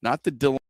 not the Dylan.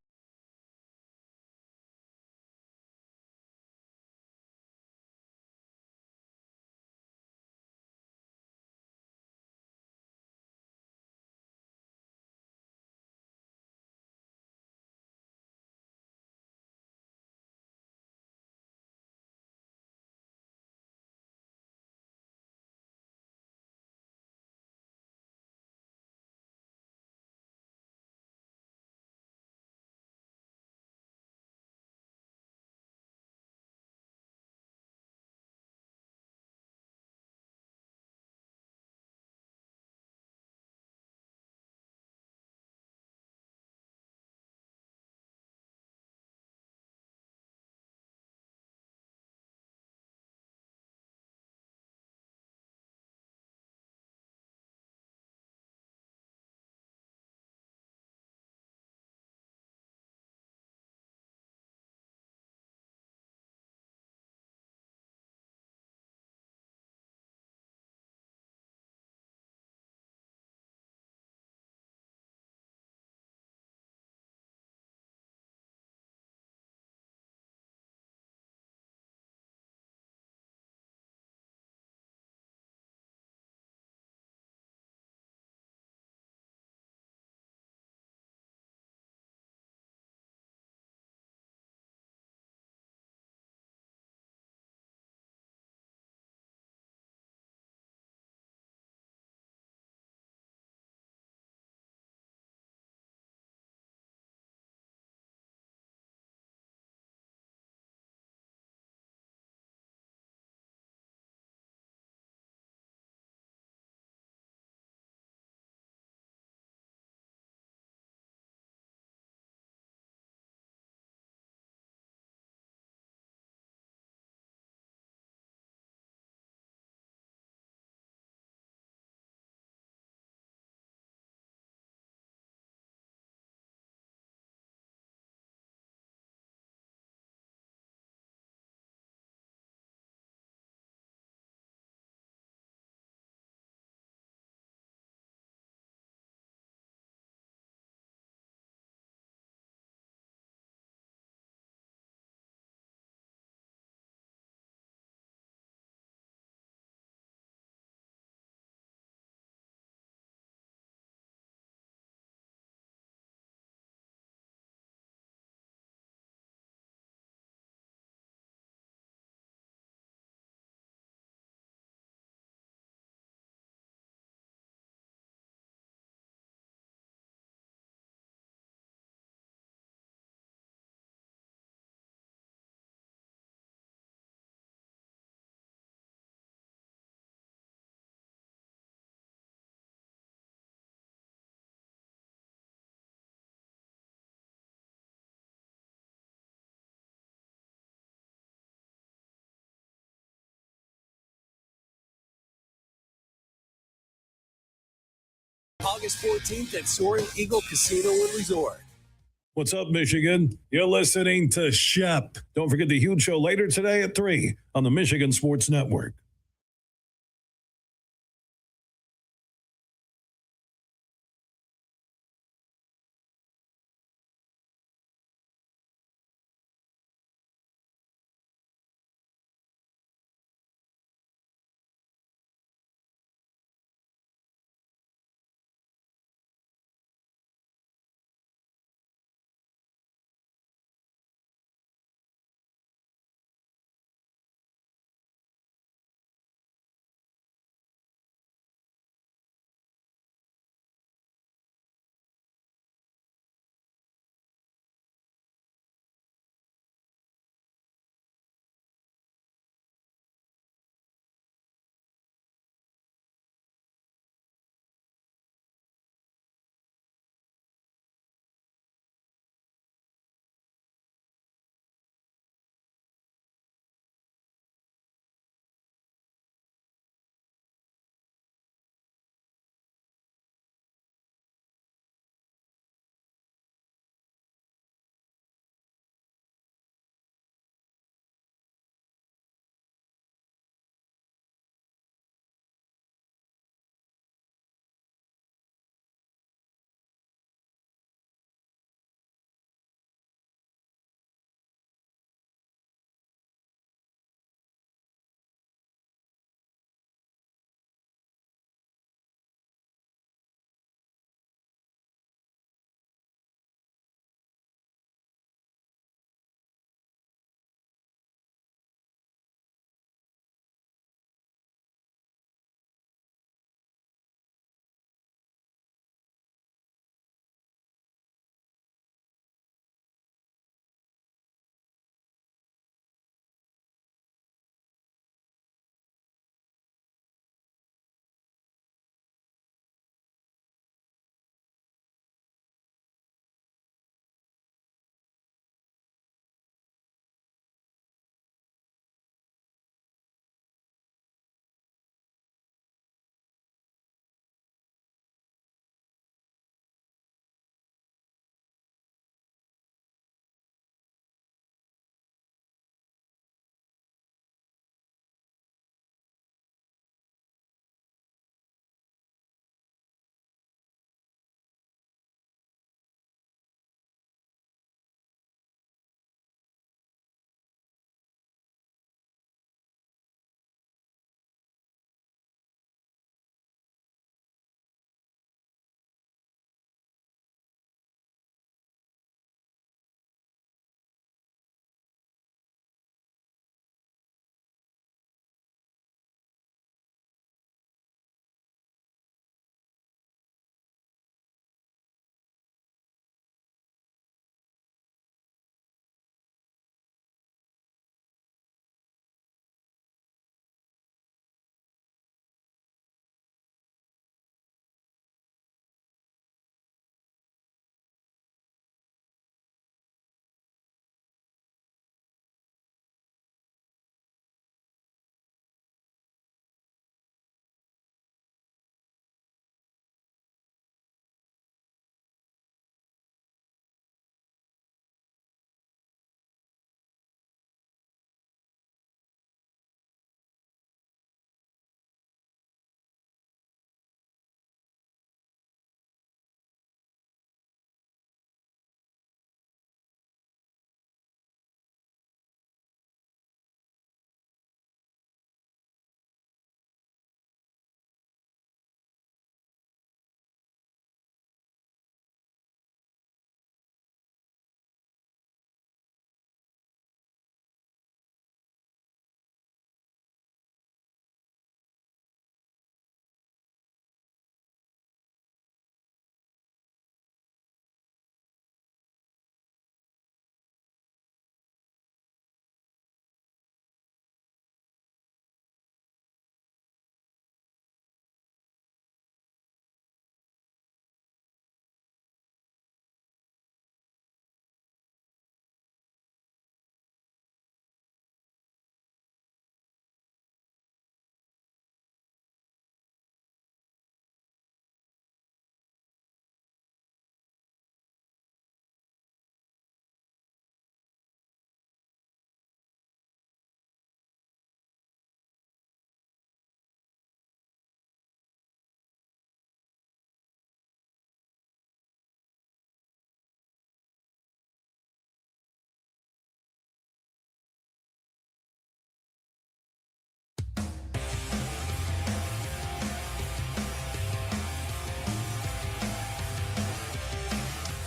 August 14th at Soaring Eagle Casino and Resort. What's up, Michigan? You're listening to Shep. Don't forget the huge show later today at 3 on the Michigan Sports Network.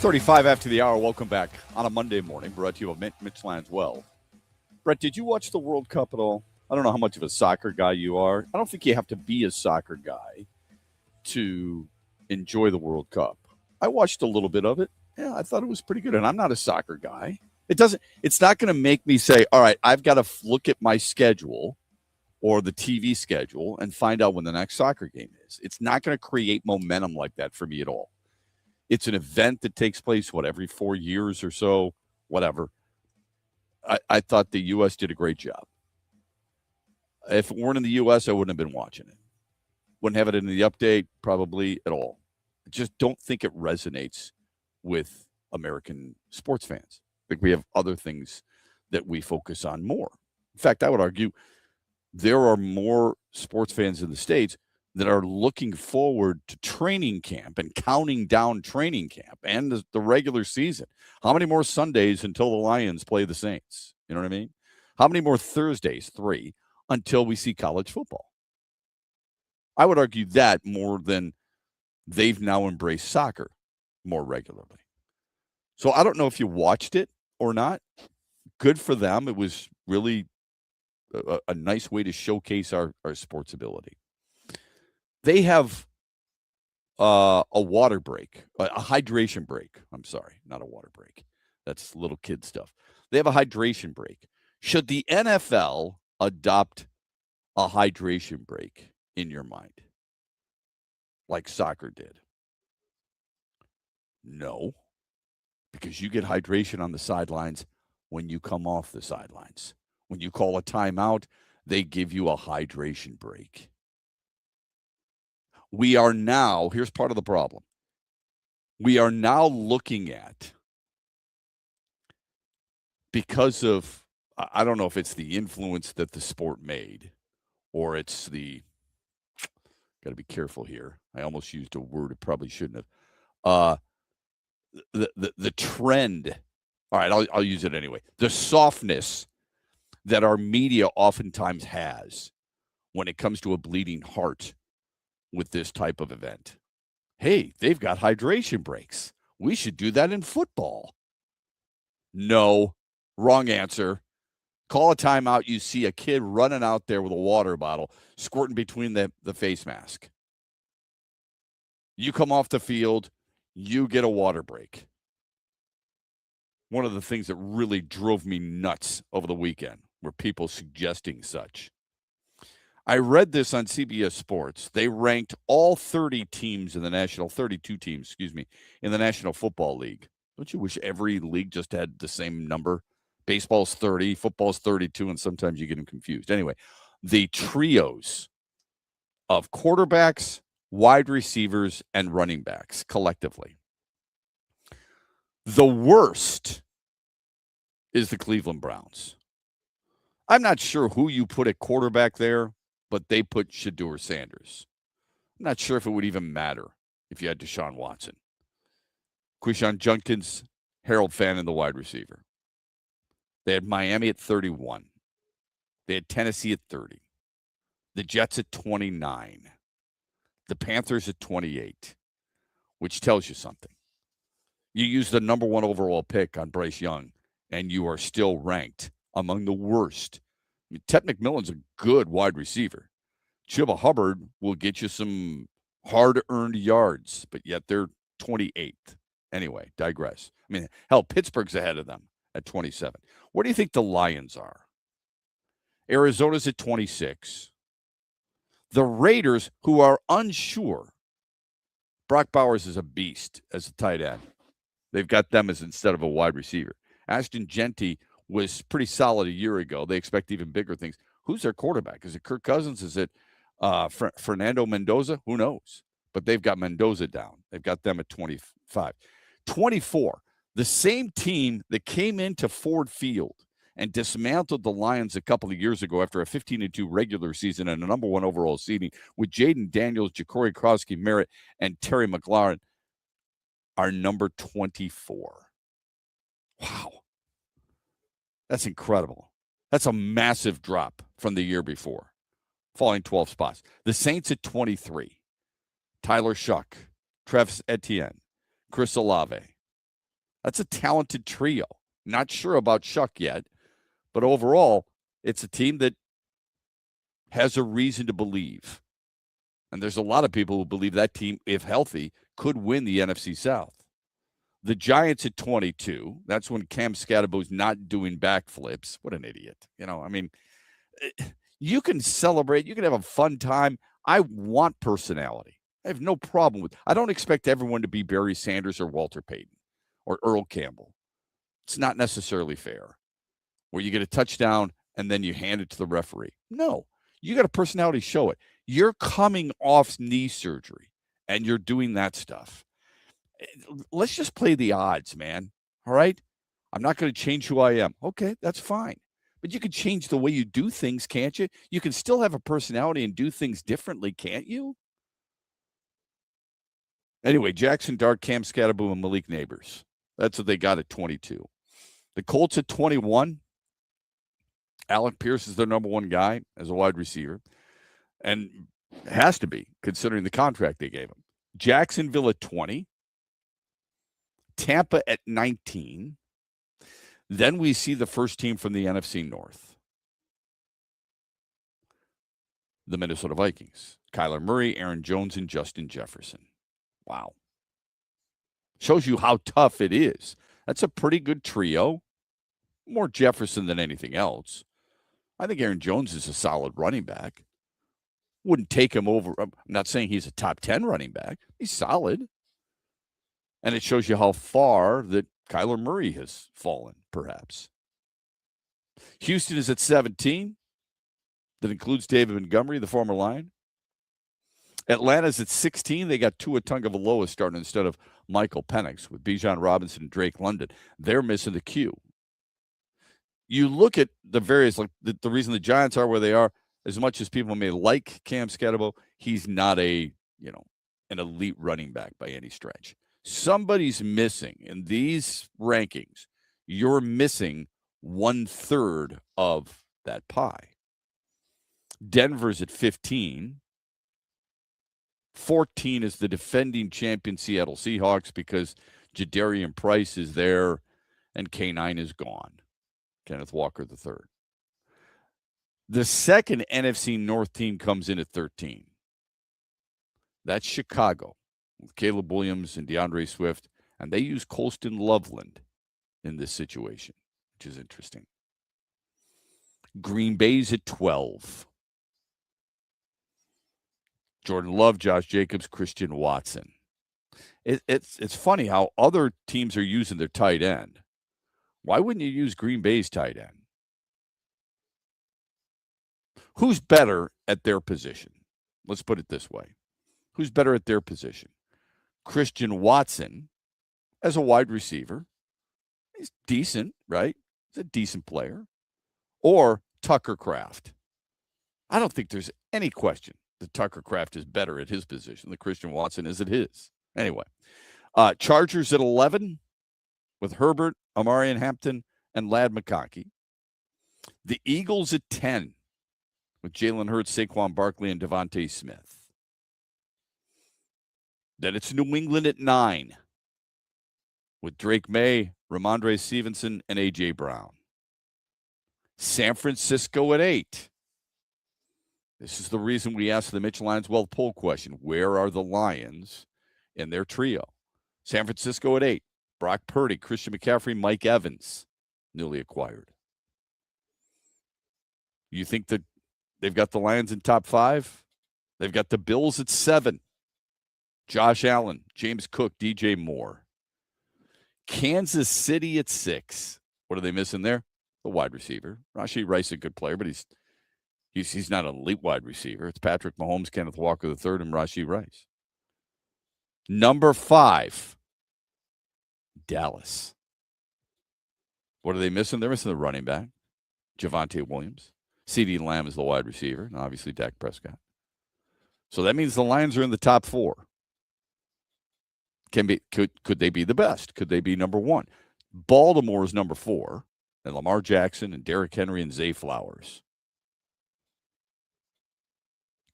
35 after the hour. Welcome back on a Monday morning. Brought to you by Mitch Lyons Well. Brett, did you watch the World Cup at all? I don't know how much of a soccer guy you are. I don't think you have to be a soccer guy to enjoy the World Cup. I watched a little bit of it. Yeah, I thought it was pretty good. And I'm not a soccer guy. It's not going to make me say, all right, I've got to look at my schedule or the TV schedule and find out when the next soccer game is. It's not going to create momentum like that for me at all. It's an event that takes place, every 4 years or so, whatever. I thought the U.S. did a great job. If it weren't in the U.S., I wouldn't have been watching it. Wouldn't have it in the update probably at all. I just don't think it resonates with American sports fans. I think we have other things that we focus on more. In fact, I would argue there are more sports fans in the States that are looking forward to training camp and counting down training camp and the regular season. How many more Sundays until the Lions play the Saints? You know what I mean? How many more Thursdays, 3, until we see college football? I would argue that more than they've now embraced soccer more regularly. So I don't know if you watched it or not. Good for them. It was really a nice way to showcase our sports ability. They have a water break, a hydration break. I'm sorry, not a water break. That's little kid stuff. They have a hydration break. Should the NFL adopt a hydration break in your mind, like soccer did? No, because you get hydration on the sidelines when you come off the sidelines. When you call a timeout, they give you a hydration break. We are now, here's part of the problem. We are now looking at, because of, I don't know if it's the influence that the sport made or it's got to be careful here. I almost used a word I probably shouldn't have. The trend, all right, I'll use it anyway. The softness that our media oftentimes has when it comes to a bleeding heart with this type of event. Hey, they've got hydration breaks. We should do that in football. No, wrong answer. Call a timeout. You see a kid running out there with a water bottle, squirting between the face mask. You come off the field, you get a water break. One of the things that really drove me nuts over the weekend were people suggesting such. I read this on CBS Sports. They ranked all 32 teams in the National Football League. Don't you wish every league just had the same number? Baseball's 30, football's 32, and sometimes you get them confused. Anyway, the trios of quarterbacks, wide receivers, and running backs collectively. The worst is the Cleveland Browns. I'm not sure who you put at quarterback there, but they put Shedeur Sanders. I'm not sure if it would even matter if you had Deshaun Watson. Quishon Judkins, Harold Fannin, the wide receiver. They had Miami at 31. They had Tennessee at 30. The Jets at 29. The Panthers at 28, which tells you something. You use the number 1 overall pick on Bryce Young, and you are still ranked among the worst. I mean, Ted McMillan's a good wide receiver. Chuba Hubbard will get you some hard-earned yards, but yet they're 28th. Anyway, digress. I mean, hell, Pittsburgh's ahead of them at 27. Where do you think the Lions are? Arizona's at 26. The Raiders, who are unsure. Brock Bowers is a beast as a tight end. They've got them as instead of a wide receiver. Ashton Genty was pretty solid a year ago. They expect even bigger things. Who's their quarterback? Is it Kirk Cousins? Is it Fernando Mendoza? Who knows? But they've got Mendoza down. They've got them at 25. 24, the same team that came into Ford Field and dismantled the Lions a couple of years ago after a 15-2 regular season and a number 1 overall seeding with Jaden Daniels, Ja'Cory Krosky Merritt, and Terry McLaurin are number 24. Wow. That's incredible. That's a massive drop from the year before, falling 12 spots. The Saints at 23. Tyler Shuck, Travis Etienne, Chris Olave, That's a talented trio. Not sure about Shuck yet, but overall, it's a team that has a reason to believe. And there's a lot of people who believe that team, if healthy, could win the NFC South. The Giants at 22. That's when Cam Scatterbo's not doing backflips. What an idiot. You can celebrate. You can have a fun time. I want personality. I have no problem with. I don't expect everyone to be Barry Sanders or Walter Payton or Earl Campbell. It's not necessarily fair. Where you get a touchdown and then you hand it to the referee. No, you got a personality, show it. You're coming off knee surgery and you're doing that stuff. Let's just play the odds, man. All right? I'm not going to change who I am. Okay, that's fine. But you can change the way you do things, can't you? You can still have a personality and do things differently, can't you? Anyway, Jackson Dart, Cam Scatterbo, and Malik Neighbors. That's what they got at 22. The Colts at 21. Alec Pierce is their number one guy as a wide receiver. And has to be, considering the contract they gave him. Jacksonville at 20. Tampa at 19. Then we see the first team from the NFC North. The Minnesota Vikings. Kyler Murray, Aaron Jones, and Justin Jefferson. Wow. Shows you how tough it is. That's a pretty good trio. More Jefferson than anything else. I think Aaron Jones is a solid running back. Wouldn't take him over. I'm not saying he's a top 10 running back. He's solid. And it shows you how far that Kyler Murray has fallen, perhaps. Houston is at 17. That includes David Montgomery, the former Lion. Atlanta's at 16. They got Tua Tagovailoa starting instead of Michael Penix with Bijan Robinson and Drake London. They're missing the cue. You look at the various, like the reason the Giants are where they are, as much as people may like Cam Scatterbo, he's not an elite running back by any stretch. Somebody's missing in these rankings. You're missing 1/3 of that pie. Denver's at 15. 14 is the defending champion Seattle Seahawks because Jadarian Price is there and K9 is gone. Kenneth Walker III. The second NFC North team comes in at 13. That's Chicago with Caleb Williams and DeAndre Swift, and they use Colston Loveland in this situation, which is interesting. Green Bay's at 12. Jordan Love, Josh Jacobs, Christian Watson. It's funny how other teams are using their tight end. Why wouldn't you use Green Bay's tight end? Who's better at their position? Let's put it this way. Who's better at their position? Christian Watson as a wide receiver. He's decent, right? He's a decent player. Or Tucker Kraft. I don't think there's any question that Tucker Kraft is better at his position than Christian Watson is at his. Anyway, Chargers at 11 with Herbert, Amarian Hampton, and Ladd McConkey. The Eagles at 10 with Jalen Hurts, Saquon Barkley, and Devontae Smith. Then it's New England at 9 with Drake May, Ramondre Stevenson, and A.J. Brown. San Francisco at 8. This is the reason we asked the Mitch Lions Wealth poll question. Where are the Lions in their trio? San Francisco at 8. Brock Purdy, Christian McCaffrey, Mike Evans, newly acquired. You think that they've got the Lions in top 5? They've got the Bills at 7. Josh Allen, James Cook, DJ Moore. Kansas City at 6. What are they missing there? The wide receiver. Rashee Rice, a good player, but he's not an elite wide receiver. It's Patrick Mahomes, Kenneth Walker III, and Rashee Rice. Number 5, Dallas. What are they missing? They're missing the running back, Javonte Williams. CeeDee Lamb is the wide receiver, and obviously Dak Prescott. So that means the Lions are in the top 4. Could they be the best? Could they be number 1? Baltimore is number 4, and Lamar Jackson and Derrick Henry and Zay Flowers.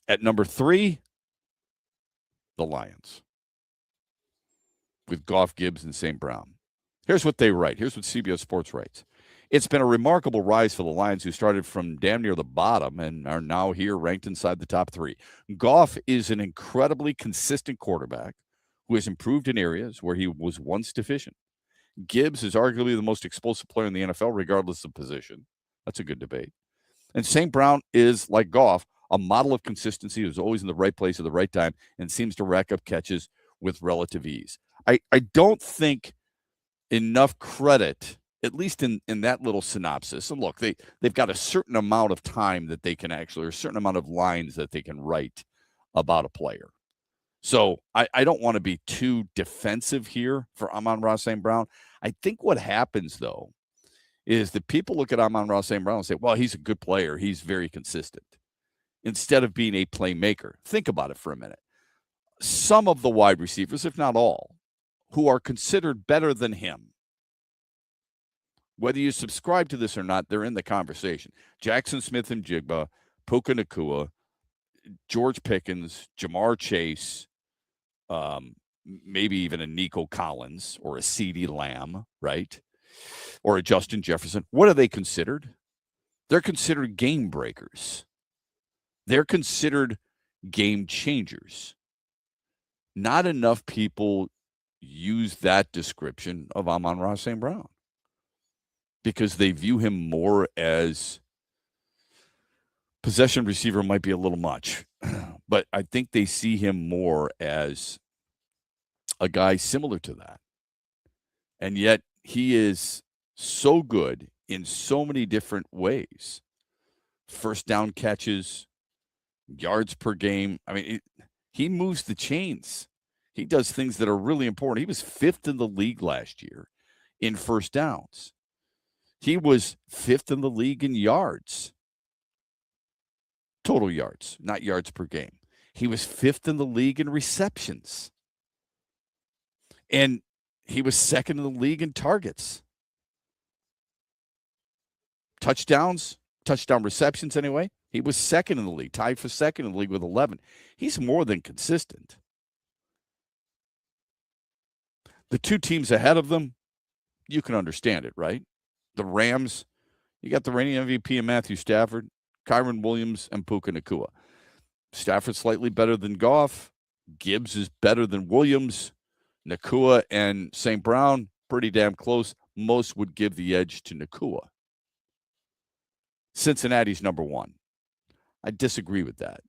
At number 3, the Lions with Goff, Gibbs, and St. Brown. Here's what they write. Here's what CBS Sports writes. It's been a remarkable rise for the Lions, who started from damn near the bottom and are now here ranked inside the top 3. Goff is an incredibly consistent quarterback who has improved in areas where he was once deficient. Gibbs is arguably the most explosive player in the NFL, regardless of position. That's a good debate. And St. Brown is, like Goff, a model of consistency who's always in the right place at the right time and seems to rack up catches with relative ease. I don't think enough credit, at least in that little synopsis. And look, they've got a certain amount of time that they can actually, or a certain amount of lines that they can write about a player. So I don't want to be too defensive here for Amon-Ra St. Brown. I think what happens, though, is that people look at Amon-Ra St. Brown and say, well, he's a good player. He's very consistent. Instead of being a playmaker. Think about it for a minute. Some of the wide receivers, if not all, who are considered better than him, whether you subscribe to this or not, they're in the conversation. Jackson Smith-Njigba, Puka Nacua, George Pickens, Jamar Chase, maybe even a Nico Collins or a CeeDee Lamb, right? Or a Justin Jefferson. What are they considered? They're considered game breakers. They're considered game changers. Not enough people use that description of Amon-Ra St. Brown because they view him more as possession receiver might be a little much, but I think they see him more as a guy similar to that. And yet he is so good in so many different ways. First down catches, yards per game. I mean, he moves the chains. He does things that are really important. He was 5th in the league last year in first downs. He was 5th in the league in yards. Total yards, not yards per game. He was 5th in the league in receptions. And he was 2nd in the league in targets. Touchdown receptions anyway. He was 2nd in the league, tied for 2nd in the league with 11. He's more than consistent. The two teams ahead of them, you can understand it, right? The Rams, you got the reigning MVP in Matthew Stafford, Kyren Williams, and Puka Nacua. Stafford slightly better than Goff. Gibbs is better than Williams. Nacua and St. Brown, pretty damn close. Most would give the edge to Nacua. Cincinnati's number 1. I disagree with that.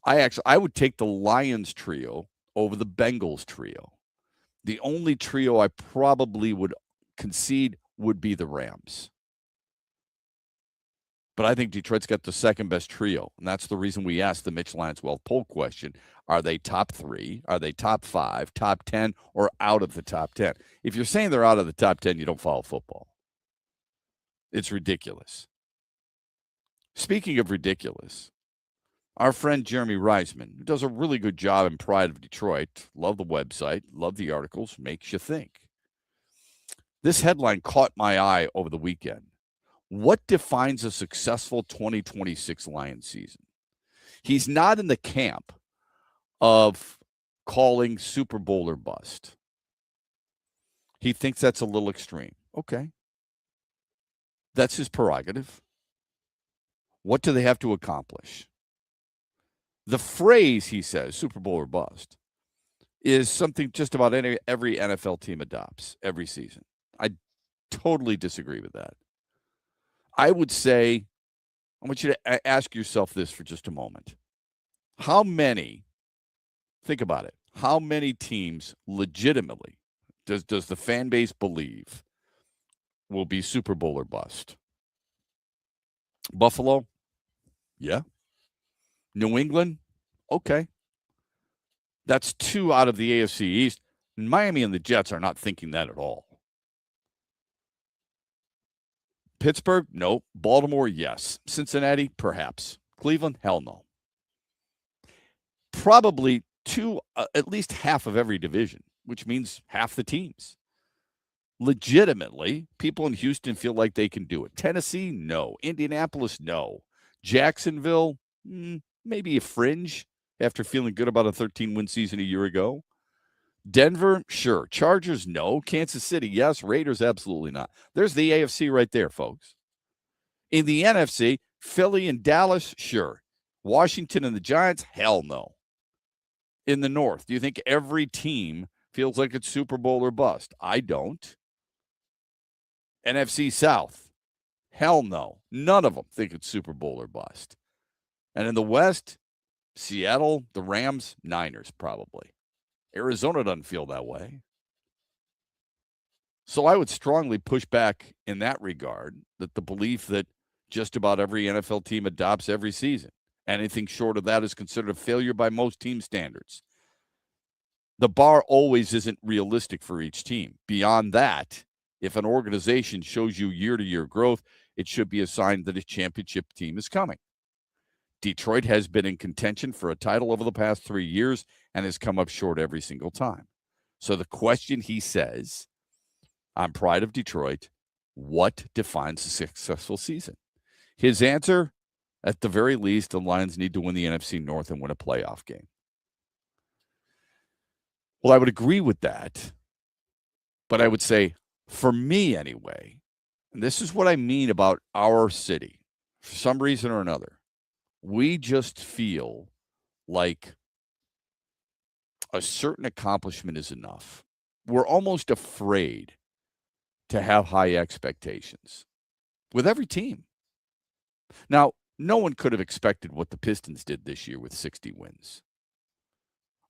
I would take the Lions trio over the Bengals trio. The only trio I probably would concede would be the Rams. But I think Detroit's got the second best trio, and that's the reason we asked the Mitch Lanswell poll question. Are they top 3? Are they top 5, top 10, or out of the top 10? If you're saying they're out of the top 10, you don't follow football. It's ridiculous. Speaking of ridiculous, our friend Jeremy Reisman, who does a really good job in Pride of Detroit, love the website, love the articles, makes you think. This headline caught my eye over the weekend. What defines a successful 2026 Lions season? He's not in the camp of calling Super Bowl or bust. He thinks that's a little extreme. Okay. That's his prerogative. What do they have to accomplish? The phrase, he says, Super Bowl or bust, is something just about every NFL team adopts every season. I totally disagree with that. I would say, I want you to ask yourself this for just a moment. How many, think about it, how many teams legitimately does the fan base believe will be Super Bowl or bust? Buffalo? Yeah. New England? Okay. That's 2 out of the AFC East. Miami and the Jets are not thinking that at all. Pittsburgh? No. Baltimore? Yes. Cincinnati? Perhaps. Cleveland? Hell no. Probably at least half of every division, which means half the teams. Legitimately, people in Houston feel like they can do it. Tennessee? No. Indianapolis? No. Jacksonville? Maybe a fringe after feeling good about a 13-win season a year ago. Denver, sure. Chargers, no. Kansas City, yes. Raiders, absolutely not. There's the AFC right there, folks. In the NFC, Philly and Dallas, sure. Washington and the Giants, hell no. In the North, do you think every team feels like it's Super Bowl or bust? I don't. NFC South, hell no. None of them think it's Super Bowl or bust. And in the West, Seattle, the Rams, Niners, probably. Arizona doesn't feel that way. So I would strongly push back in that regard, that the belief that just about every NFL team adopts every season. Anything short of that is considered a failure by most team standards. The bar always isn't realistic for each team. Beyond that, if an organization shows you year-to-year growth, it should be a sign that a championship team is coming. Detroit has been in contention for a title over the past 3 years and has come up short every single time. So the question, he says, on Pride of Detroit, what defines a successful season? His answer, at the very least, the Lions need to win the NFC North and win a playoff game. Well, I would agree with that, but I would say, for me anyway, and this is what I mean about our city, for some reason or another, we just feel like a certain accomplishment is enough. We're almost afraid to have high expectations with every team. Now, no one could have expected what the Pistons did this year with 60 wins.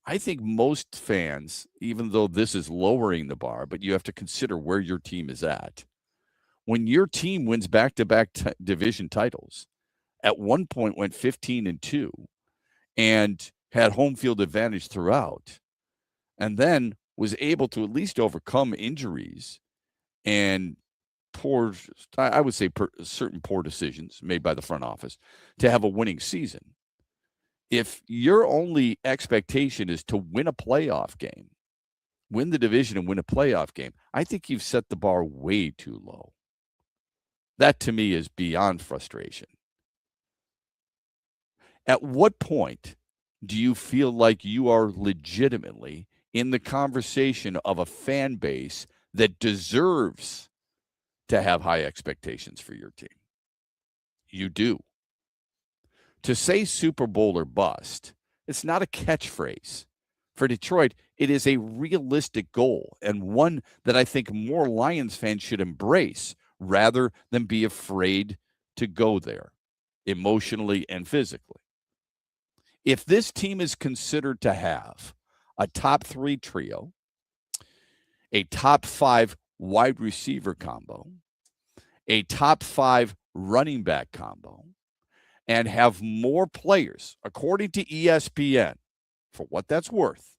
I think most fans, even though this is lowering the bar, but you have to consider where your team is at. When your team wins back-to-back division titles, at one point went 15-2 and had home field advantage throughout, and then was able to at least overcome injuries and certain poor decisions made by the front office to have a winning season. If your only expectation is to win a playoff game, win the division and win a playoff game, I think you've set the bar way too low. That to me is beyond frustration. At what point do you feel like you are legitimately in the conversation of a fan base that deserves to have high expectations for your team? You do. To say Super Bowl or bust, it's not a catchphrase. For Detroit, it is a realistic goal and one that I think more Lions fans should embrace rather than be afraid to go there emotionally and physically. If this team is considered to have a top 3 trio, a top 5 wide receiver combo, a top 5 running back combo, and have more players, according to ESPN, for what that's worth,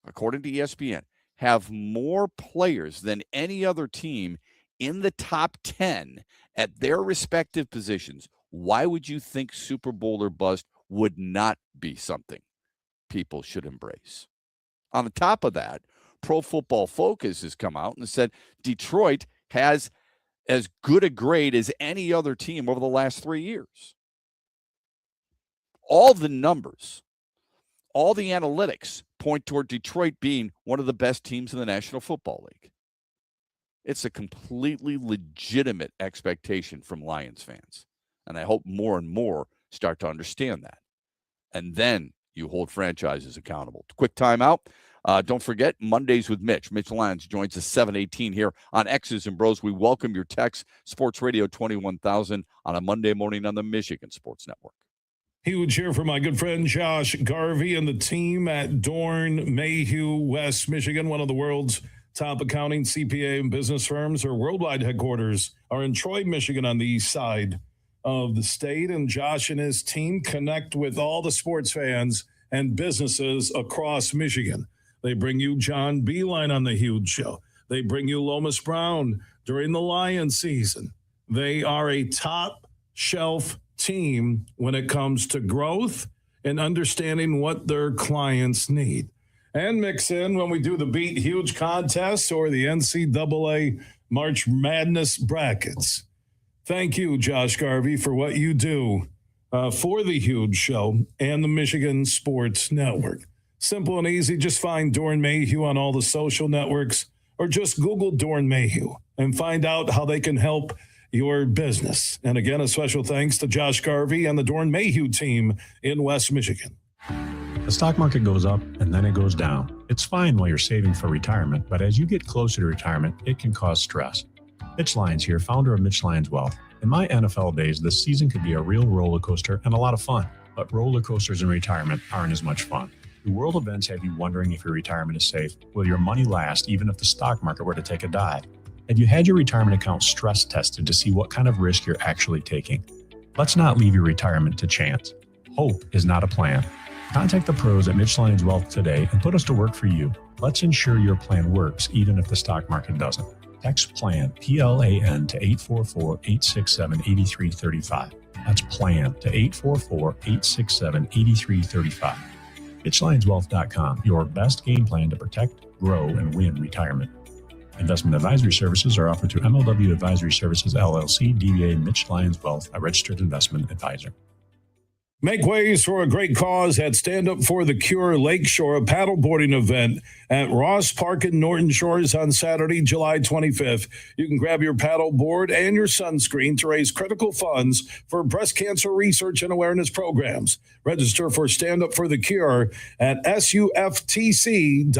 according to ESPN, have more players than any other team in the top 10 at their respective positions, why would you think Super Bowl or bust would not be something people should embrace? On the top of that, Pro Football Focus has come out and said Detroit has as good a grade as any other team over the last 3 years. All the numbers, all the analytics point toward Detroit being one of the best teams in the National Football League. It's a completely legitimate expectation from Lions fans. And I hope more and more start to understand that. And then you hold franchises accountable. Quick timeout. Don't forget, Mondays with Mitch. Mitch Lyons joins us 7:18 here on X's and Bros. We welcome your text. Sports Radio 21,000 on a Monday morning on the Michigan Sports Network. Huge here for my good friend Josh Garvey and the team at Dorn Mayhew, West Michigan, one of the world's top accounting, CPA, and business firms. Their worldwide headquarters are in Troy, Michigan, on the east side of the state. And Josh and his team connect with all the sports fans and businesses across Michigan. They bring you John Beeline on the Huge Show. They bring you Lomas Brown during the Lions season. They are a top shelf team when it comes to growth and understanding what their clients need. And mix in when we do the Beat Huge contests or the NCAA March Madness brackets. Thank you, Josh Garvey, for what you do for the Huge Show and the Michigan Sports Network. Simple and easy. Just find Doran Mayhew on all the social networks or just Google Doran Mayhew and find out how they can help your business. And again, a special thanks to Josh Garvey and the Doran Mayhew team in West Michigan. The stock market goes up and then it goes down. It's fine while you're saving for retirement, but as you get closer to retirement, it can cause stress. Mitch Lyons here, founder of Mitch Lyons Wealth. In my NFL days, this season could be a real roller coaster and a lot of fun, but roller coasters in retirement aren't as much fun. Do world events have you wondering if your retirement is safe? Will your money last even if the stock market were to take a dive? Have you had your retirement account stress tested to see what kind of risk you're actually taking? Let's not leave your retirement to chance. Hope is not a plan. Contact the pros at Mitch Lyons Wealth today and put us to work for you. Let's ensure your plan works even if the stock market doesn't. Text PLAN, P-L-A-N, to 844-867-8335. That's PLAN to 844-867-8335. MitchLyonsWealth.com, your best game plan to protect, grow, and win retirement. Investment advisory services are offered through MLW Advisory Services, LLC, DBA Mitch Lyons Wealth, a registered investment advisor. Make ways for a great cause at Stand Up for the Cure Lakeshore, a paddleboarding event at Ross Park in Norton Shores on Saturday, July 25th. You can grab your paddleboard and your sunscreen to raise critical funds for breast cancer research and awareness programs. Register for Stand Up for the Cure at SUFTC.org.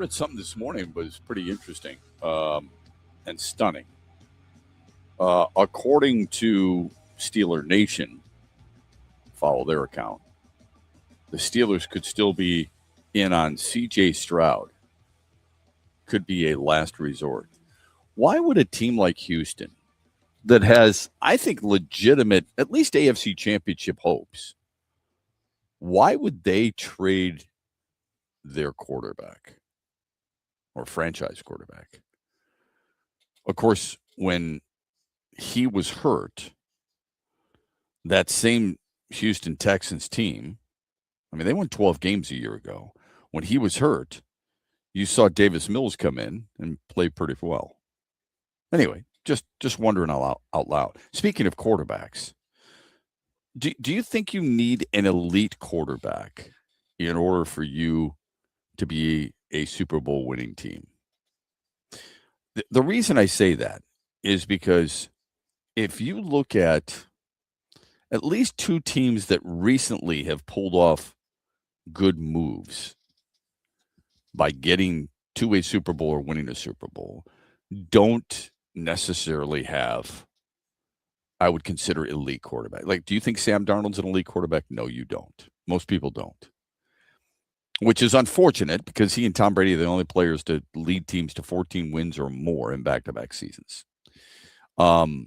Read something this morning, but it's pretty interesting and stunning. According to Steeler Nation, follow their account, the Steelers could still be in on C.J. Stroud. Could be a last resort. Why would a team like Houston, that has, I think, legitimate, at least AFC championship hopes, why would they trade their quarterback or franchise quarterback? Of course, when he was hurt, that same Houston Texans team, I mean, they won 12 games a year ago. When he was hurt, you saw Davis Mills come in and play pretty well. Anyway, just wondering out loud. Speaking of quarterbacks, do you think you need an elite quarterback in order for you to be a Super Bowl winning team? The reason I say that is because if you look at least two teams that recently have pulled off good moves by getting to a Super Bowl or winning a Super Bowl, don't necessarily have, I would consider, elite quarterback. Like, do you think Sam Darnold's an elite quarterback? No, you don't. Most people don't. Which is unfortunate because he and Tom Brady are the only players to lead teams to 14 wins or more in back-to-back seasons. Do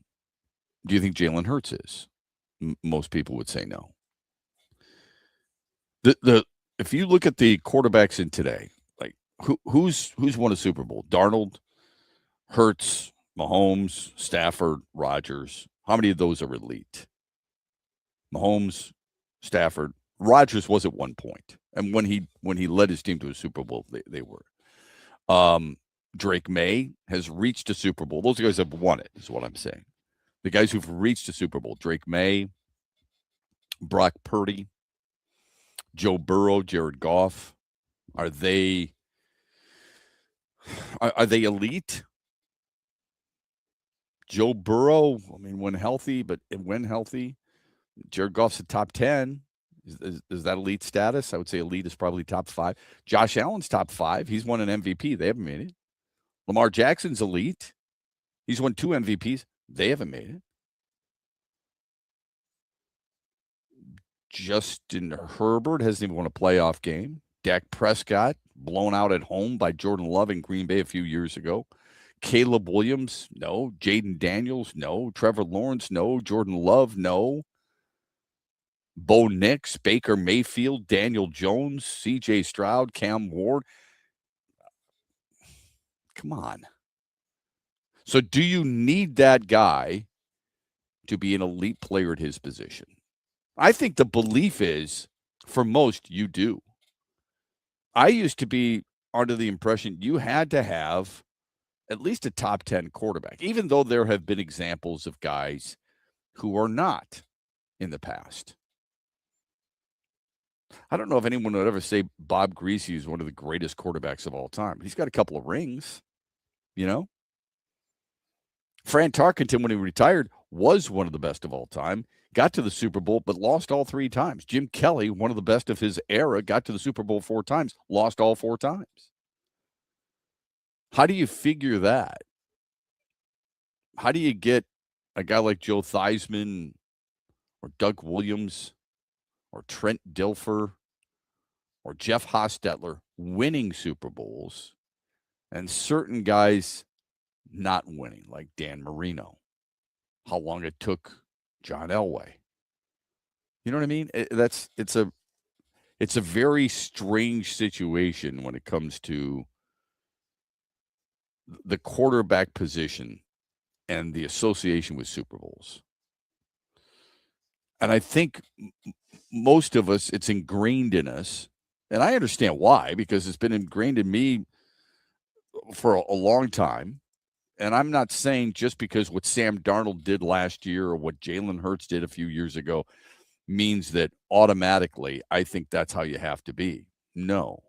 you think Jalen Hurts is? Most people would say no. If you look at the quarterbacks in today, like who's won a Super Bowl? Darnold, Hurts, Mahomes, Stafford, Rodgers. How many of those are elite? Mahomes, Stafford, Rodgers was at one point, and when he led his team to a Super Bowl, they were. Drake May has reached a Super Bowl. Those guys have won it, is what I'm saying. The guys who've reached a Super Bowl: Drake May, Brock Purdy, Joe Burrow, Jared Goff. Are they elite? Joe Burrow, I mean, when healthy, Jared Goff's a top 10. Is that elite status? I would say elite is probably top 5. Josh Allen's top 5. He's won an MVP. They haven't made it. Lamar Jackson's elite. He's won 2 MVPs. They haven't made it. Justin Herbert hasn't even won a playoff game. Dak Prescott, blown out at home by Jordan Love in Green Bay a few years ago. Caleb Williams, no. Jaden Daniels, no. Trevor Lawrence, no. Jordan Love, no. Bo Nix, Baker Mayfield, Daniel Jones, C.J. Stroud, Cam Ward. Come on. So do you need that guy to be an elite player at his position? I think the belief is, for most, you do. I used to be under the impression you had to have at least a top 10 quarterback, even though there have been examples of guys who are not in the past. I don't know if anyone would ever say Bob Greasy is one of the greatest quarterbacks of all time. He's got a couple of rings, you know? Fran Tarkenton, when he retired, was one of the best of all time, got to the Super Bowl, but lost all 3 times. Jim Kelly, one of the best of his era, got to the Super Bowl 4 times, lost all 4 times. How do you figure that? How do you get a guy like Joe Theismann or Doug Williams or Trent Dilfer or Jeff Hostetler winning Super Bowls and certain guys not winning, like Dan Marino? How long it took John Elway? You know what I mean? It's a very strange situation when it comes to the quarterback position and the association with Super Bowls. And I think most of us, it's ingrained in us. And I understand why, because it's been ingrained in me for a long time. And I'm not saying just because what Sam Darnold did last year or what Jalen Hurts did a few years ago means that automatically I think that's how you have to be. No.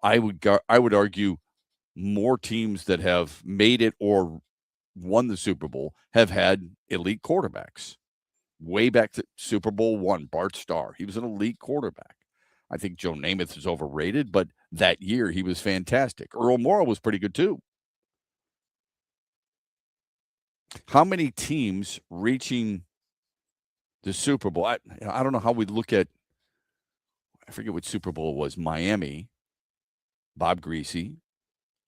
I would argue more teams that have made it or won the Super Bowl have had elite quarterbacks. Way back to Super Bowl I, Bart Starr. He was an elite quarterback. I think Joe Namath is overrated, but that year he was fantastic. Earl Morrall was pretty good too. How many teams reaching the Super Bowl? I don't know how we look at, I forget what Super Bowl it was, Miami, Bob Greasy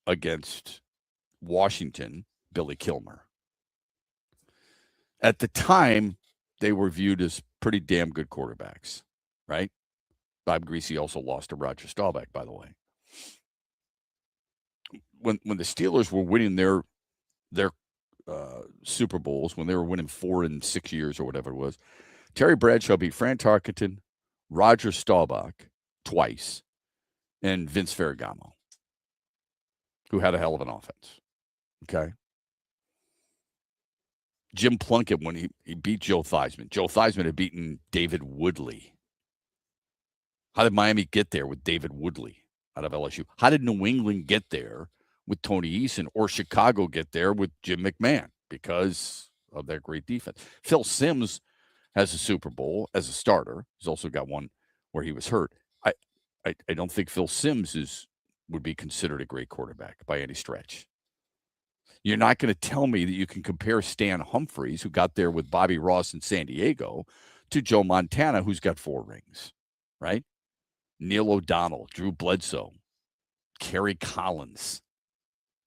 against Washington, Billy Kilmer. At the time, they were viewed as pretty damn good quarterbacks, right? Bob Greasy also lost to Roger Staubach, by the way. When the Steelers were winning their Super Bowls, when they were winning 4 in 6 years or whatever it was, Terry Bradshaw beat Fran Tarkenton, Roger Staubach twice, and Vince Ferragamo, who had a hell of an offense. Okay. Jim Plunkett, when he beat Joe Theismann. Joe Theismann had beaten David Woodley. How did Miami get there with David Woodley out of LSU? How did New England get there with Tony Eason, or Chicago get there with Jim McMahon? Because of their great defense. Phil Simms has a Super Bowl as a starter. He's also got one where he was hurt. I don't think Phil Simms would be considered a great quarterback by any stretch. You're not going to tell me that you can compare Stan Humphries, who got there with Bobby Ross in San Diego, to Joe Montana, who's got 4 rings, right? Neil O'Donnell, Drew Bledsoe, Kerry Collins.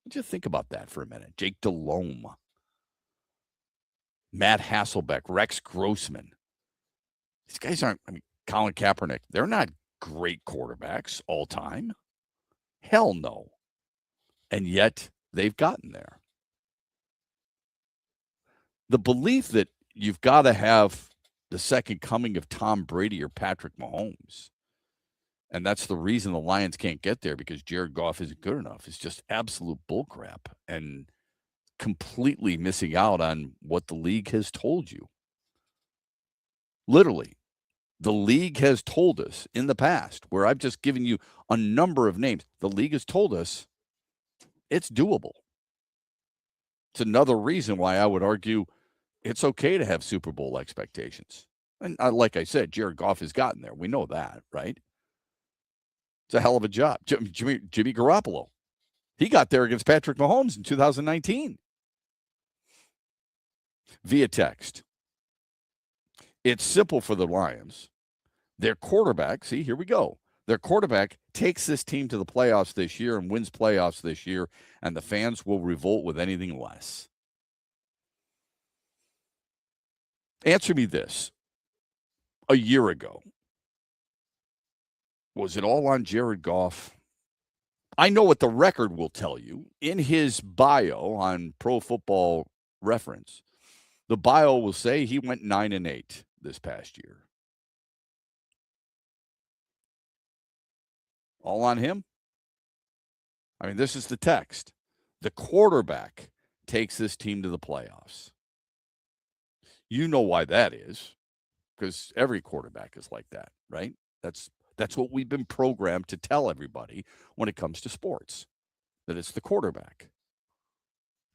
What do you think about that for a minute? Jake Delhomme, Matt Hasselbeck, Rex Grossman. These guys aren't, Colin Kaepernick, they're not great quarterbacks all time. Hell no. And yet they've gotten there. The belief that you've got to have the second coming of Tom Brady or Patrick Mahomes, and that's the reason the Lions can't get there because Jared Goff isn't good enough, is just absolute bullcrap and completely missing out on what the league has told you. Literally, the league has told us in the past, where I've just given you a number of names, the league has told us it's doable. It's another reason why I would argue it's okay to have Super Bowl expectations. And like I said, Jared Goff has gotten there. We know that, right? It's a hell of a job. Jimmy Garoppolo, he got there against Patrick Mahomes in 2019. Via text. It's simple for the Lions. Their quarterback, see, here we go. Their quarterback takes this team to the playoffs this year and wins playoffs this year, and the fans will revolt with anything less. Answer me this. A year ago, was it all on Jared Goff? I know what the record will tell you. In his bio on Pro Football Reference, the bio will say he went 9-8 this past year. All on him? I mean, this is the text. The quarterback takes this team to the playoffs. You know why that is, because every quarterback is like that, right? That's what we've been programmed to tell everybody when it comes to sports, that it's the quarterback.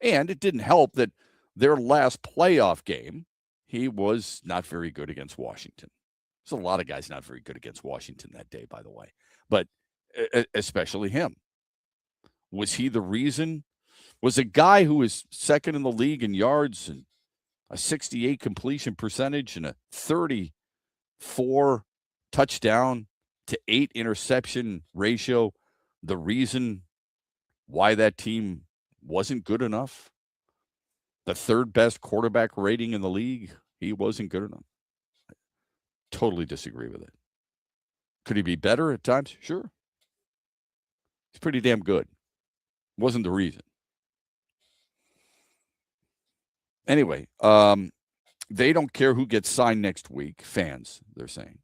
And it didn't help that their last playoff game, he was not very good against Washington. There's a lot of guys not very good against Washington that day, by the way, but especially him. Was he the reason? Was a guy who was second in the league in yards and a 68 completion percentage and a 34 touchdown to 8 interception ratio the reason why that team wasn't good enough? The third best quarterback rating in the league, he wasn't good enough. I totally disagree with it. Could he be better at times? Sure. He's pretty damn good. Wasn't the reason. Anyway, they don't care who gets signed next week. Fans, they're saying.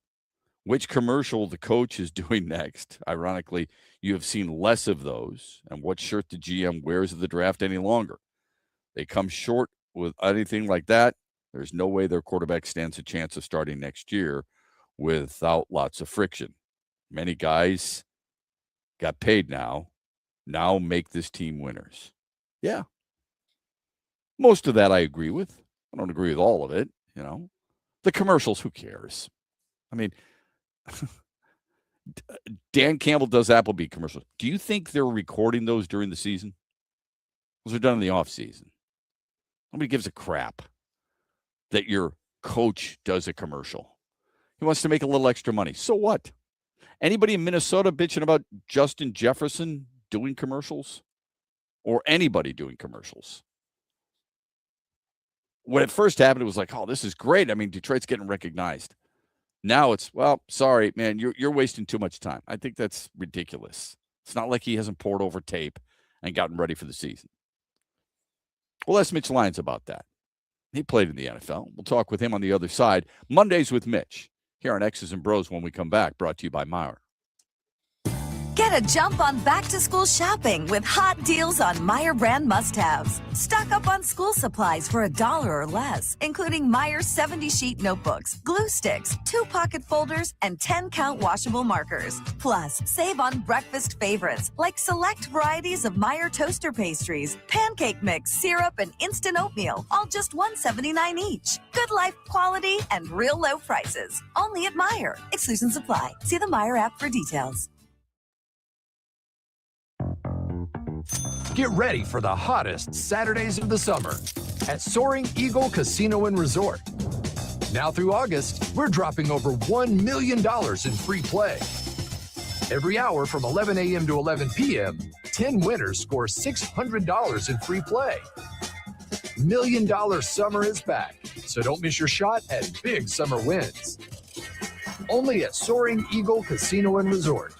Which commercial the coach is doing next. Ironically, you have seen less of those. And what shirt the GM wears at the draft any longer. They come short with anything like that. There's no way their quarterback stands a chance of starting next year without lots of friction. Many guys got paid now make this team winners. Yeah. Most of that I agree with. I don't agree with all of it, you know. The commercials, who cares? I mean, Dan Campbell does Applebee commercials. Do you think they're recording those during the season? Those are done in the off season. Nobody gives a crap that your coach does a commercial. He wants to make a little extra money. So what? Anybody in Minnesota bitching about Justin Jefferson doing commercials? Or anybody doing commercials? When it first happened, it was like, oh, this is great. I mean, Detroit's getting recognized. Now it's, well, sorry, man, you're wasting too much time. I think that's ridiculous. It's not like he hasn't poured over tape and gotten ready for the season. We'll ask Mitch Lyons about that. He played in the NFL. We'll talk with him on the other side. Mondays with Mitch here on X's and Bros when we come back, brought to you by Meijer. Get a jump on back-to-school shopping with hot deals on Meijer brand must-haves. Stock up on school supplies for $1 or less, including Meijer 70-sheet notebooks, glue sticks, 2-pocket folders, and 10-count washable markers. Plus, save on breakfast favorites like select varieties of Meijer toaster pastries, pancake mix, syrup, and instant oatmeal, all just $1.79 each. Good life quality and real low prices. Only at Meijer. Exclusions apply. See the Meijer app for details. Get ready for the hottest Saturdays of the summer at Soaring Eagle Casino and Resort. Now through August, we're dropping over $1 million in free play. Every hour from 11 a.m. to 11 p.m., 10 winners score $600 in free play. $1 Million Summer is back, so don't miss your shot at big summer wins. Only at Soaring Eagle Casino and Resort.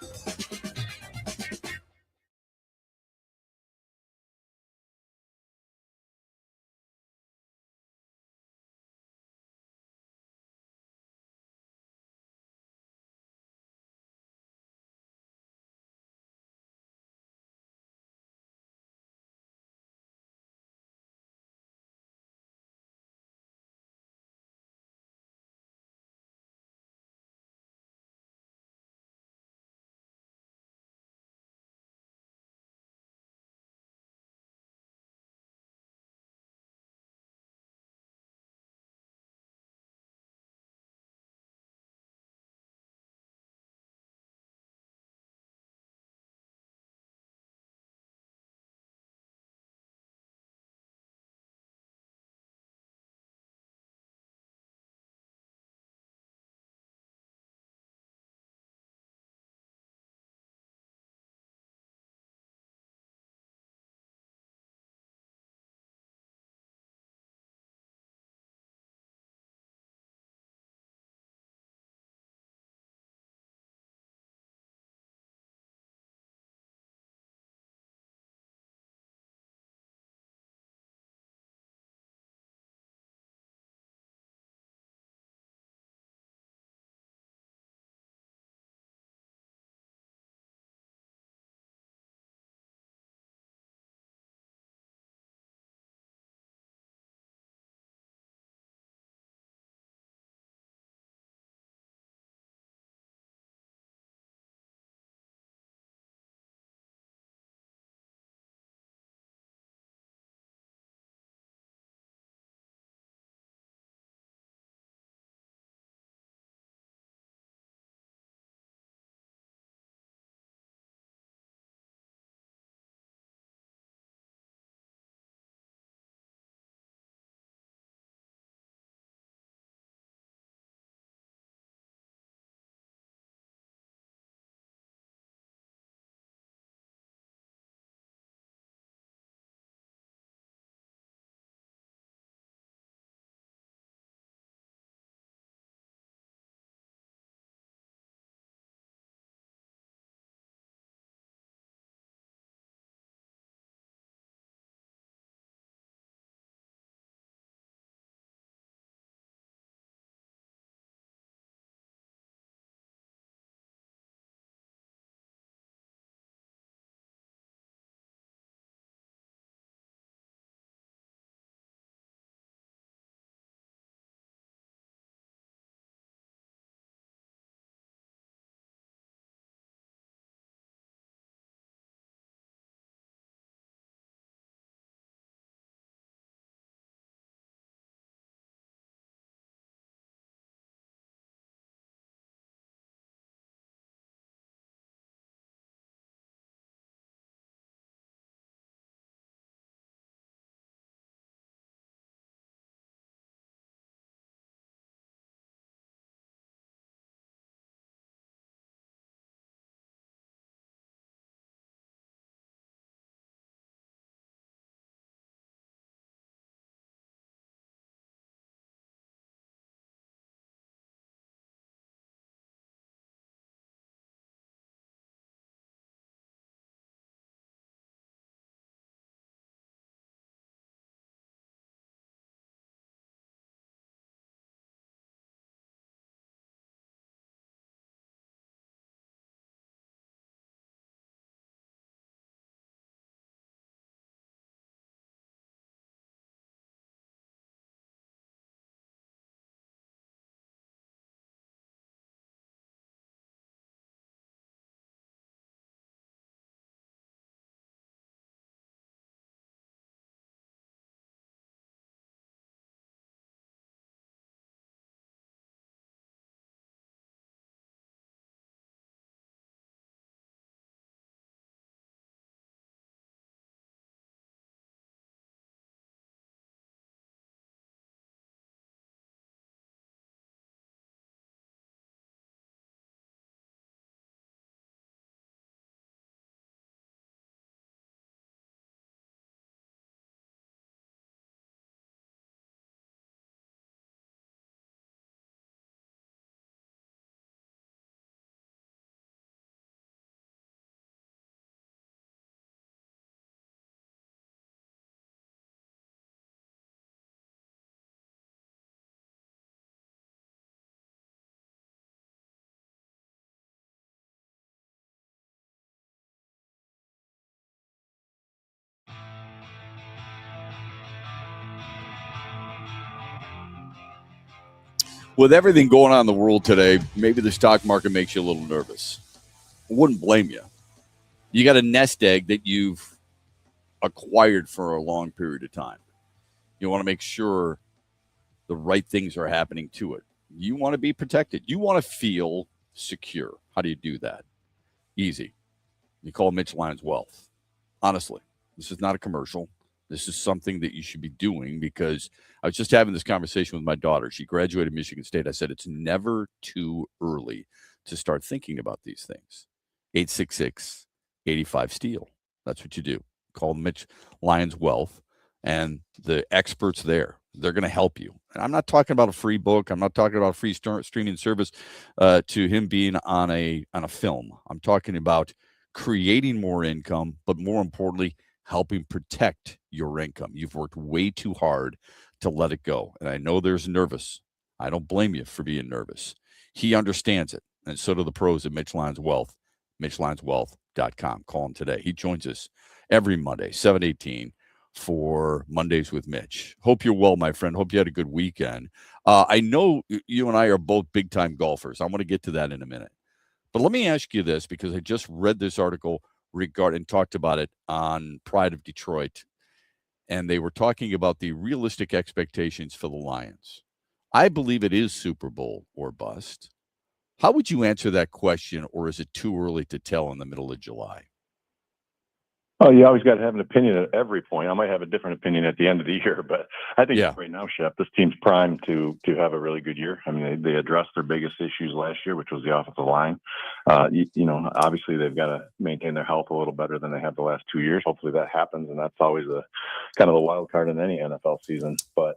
With everything going on in the world today, maybe the stock market makes you a little nervous. I wouldn't blame you. You got a nest egg that you've acquired for a long period of time. You want to make sure the right things are happening to it. You want to be protected. You want to feel secure. How do you do that? Easy. You call Mitch Lyons Wealth. Honestly, this is not a commercial. This is something that you should be doing because I was just having this conversation with my daughter. She graduated Michigan State. I said, it's never too early to start thinking about these things. 866-85-STEEL. That's what you do. Call Mitch Lyons Wealth and the experts there. They're going to help you. And I'm not talking about a free book. I'm not talking about a free streaming service to him being on a film. I'm talking about creating more income, but more importantly, helping protect your income. You've worked way too hard to let it go. And I know there's nervous. I don't blame you for being nervous. He understands it. And so do the pros at Mitch Lyons Wealth, MitchLyonsWealth.com. Call him today. He joins us every Monday, 7:18 for Mondays with Mitch. Hope you're well, my friend. Hope you had a good weekend. I know you and I are both big-time golfers. I want to get to that in a minute. But let me ask you this, because I just read this article and talked about it on Pride of Detroit, and they were talking about the realistic expectations for the Lions. I believe it is Super Bowl or bust. How would you answer that question, or is it too early to tell in the middle of July? Oh, you always got to have an opinion at every point. I might have a different opinion at the end of the year, but I think right now, Shep, this team's primed to have a really good year. I mean, they addressed their biggest issues last year, which was the offensive line. Obviously they've got to maintain their health a little better than they have the last 2 years. Hopefully that happens, and that's always kind of a wild card in any NFL season. But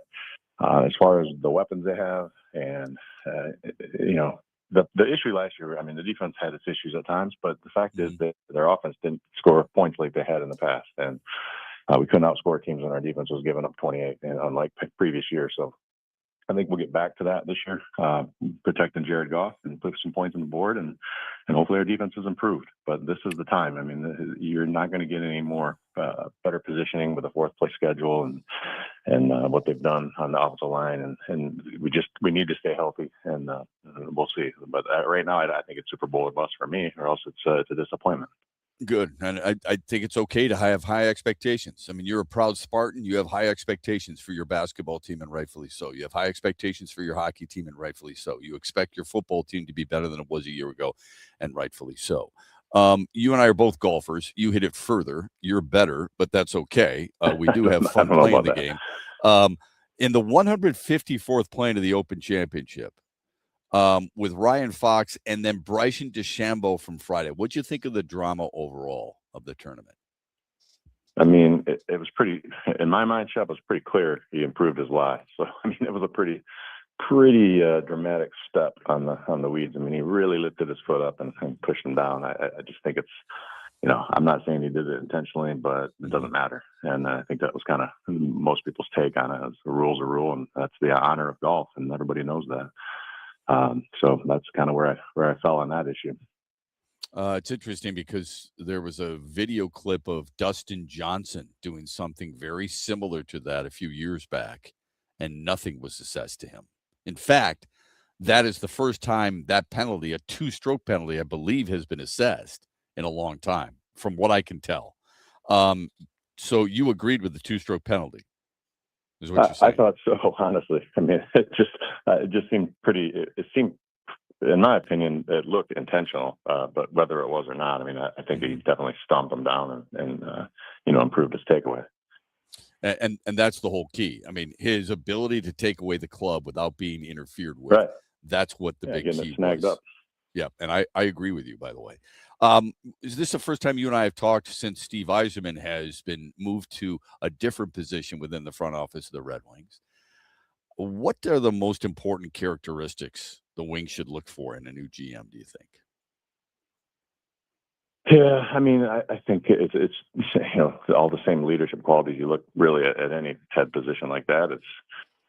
as far as the weapons they have, and the issue last year, I mean, the defense had its issues at times, but the fact is that their offense didn't score points like they had in the past. And we couldn't outscore teams when our defense was giving up 28, and unlike previous years. So I think we'll get back to that this year, protecting Jared Goff and put some points on the board, and hopefully our defense is improved. But this is the time. I mean, you're not going to get any more better positioning with a fourth place schedule and what they've done on the offensive line, and we need to stay healthy, and we'll see. But right now, I think it's Super Bowl or bust for me, or else it's a disappointment. Good. And I think it's okay to have high expectations. I mean, you're a proud Spartan. You have high expectations for your basketball team, and rightfully so. You have high expectations for your hockey team, and rightfully so. You expect your football team to be better than it was a year ago, and rightfully so. You and I are both golfers. You hit it further. You're better, but that's okay. We do have fun playing the game. In the 154th playing of the Open Championship, with Ryan Fox and then Bryson DeChambeau from Friday. What'd you think of the drama overall of the tournament? I mean, it was pretty, in my mind, Shep, was pretty clear he improved his lie. So, I mean, it was a pretty dramatic step on the weeds. I mean, he really lifted his foot up and pushed him down. I just think it's, I'm not saying he did it intentionally, but it doesn't matter. And I think that was kind of most people's take on it. The rule's a rule, and that's the honor of golf, and everybody knows that. So that's kind of where I fell on that issue. It's interesting because there was a video clip of Dustin Johnson doing something very similar to that a few years back, and nothing was assessed to him. In fact, that is the first time that penalty, a 2-stroke penalty, I believe, has been assessed in a long time, from what I can tell. So you agreed with the 2-stroke penalty? Is what you're saying. I thought so, honestly. I mean, it just seemed pretty. It seemed, in my opinion, it looked intentional. But whether it was or not, I mean, I think he definitely stomped him down and improved his takeaway. And that's the whole key. I mean, his ability to take away the club without being interfered with. Right. That's what the big key snagged was. Up. Yeah, and I agree with you, by the way. Is this the first time you and I have talked since Steve Yzerman has been moved to a different position within the front office of the Red Wings? What are the most important characteristics the Wings should look for in a new GM, do you think? Yeah, I mean, I think it's all the same leadership qualities you look really at any head position like that.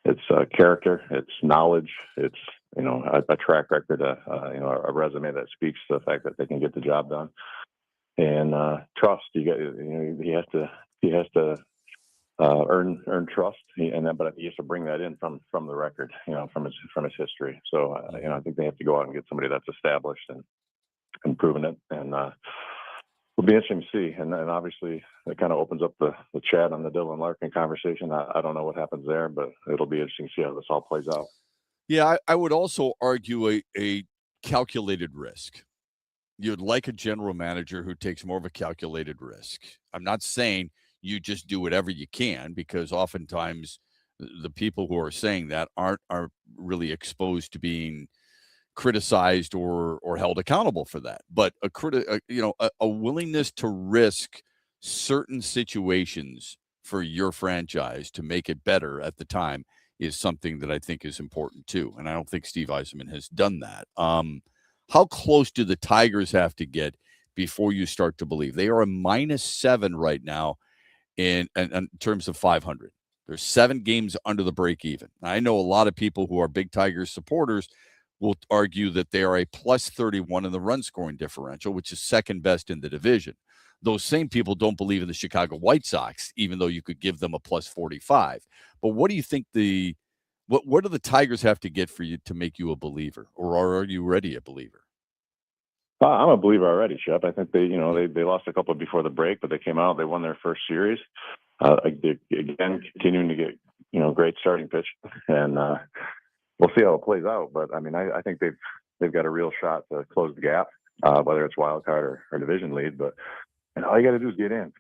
It's character, it's knowledge, it's a track record, a resume that speaks to the fact that they can get the job done, and trust. He has to earn trust, but he has to bring that in from the record, from his history. So I think they have to go out and get somebody that's established and proven it, and it'll be interesting to see. And obviously, it kind of opens up the chat on the Dylan Larkin conversation. I don't know what happens there, but it'll be interesting to see how this all plays out. Yeah, I would also argue a calculated risk. You'd like a general manager who takes more of a calculated risk. I'm not saying you just do whatever you can, because oftentimes the people who are saying that aren't really exposed to being criticized or held accountable for that. But a willingness to risk certain situations for your franchise to make it better at the time is something that I think is important too. And I don't think Steve Yzerman has done that. How close do the Tigers have to get before you start to believe? They are a -7 right now in terms of 500. There's 7 games under the break even. I know a lot of people who are big Tigers supporters will argue that they are a +31 in the run scoring differential, which is second best in the division. Those same people don't believe in the Chicago White Sox, even though you could give them a +45. But what do you think what do the Tigers have to get for you to make you a believer, or are you already a believer? I'm a believer already, Shep. I think they lost a couple before the break, but they came out, they won their first series. Again, continuing to get great starting pitch, and we'll see how it plays out. But I mean, I think they've got a real shot to close the gap, whether it's wild card or division lead. But all you got to do is get in,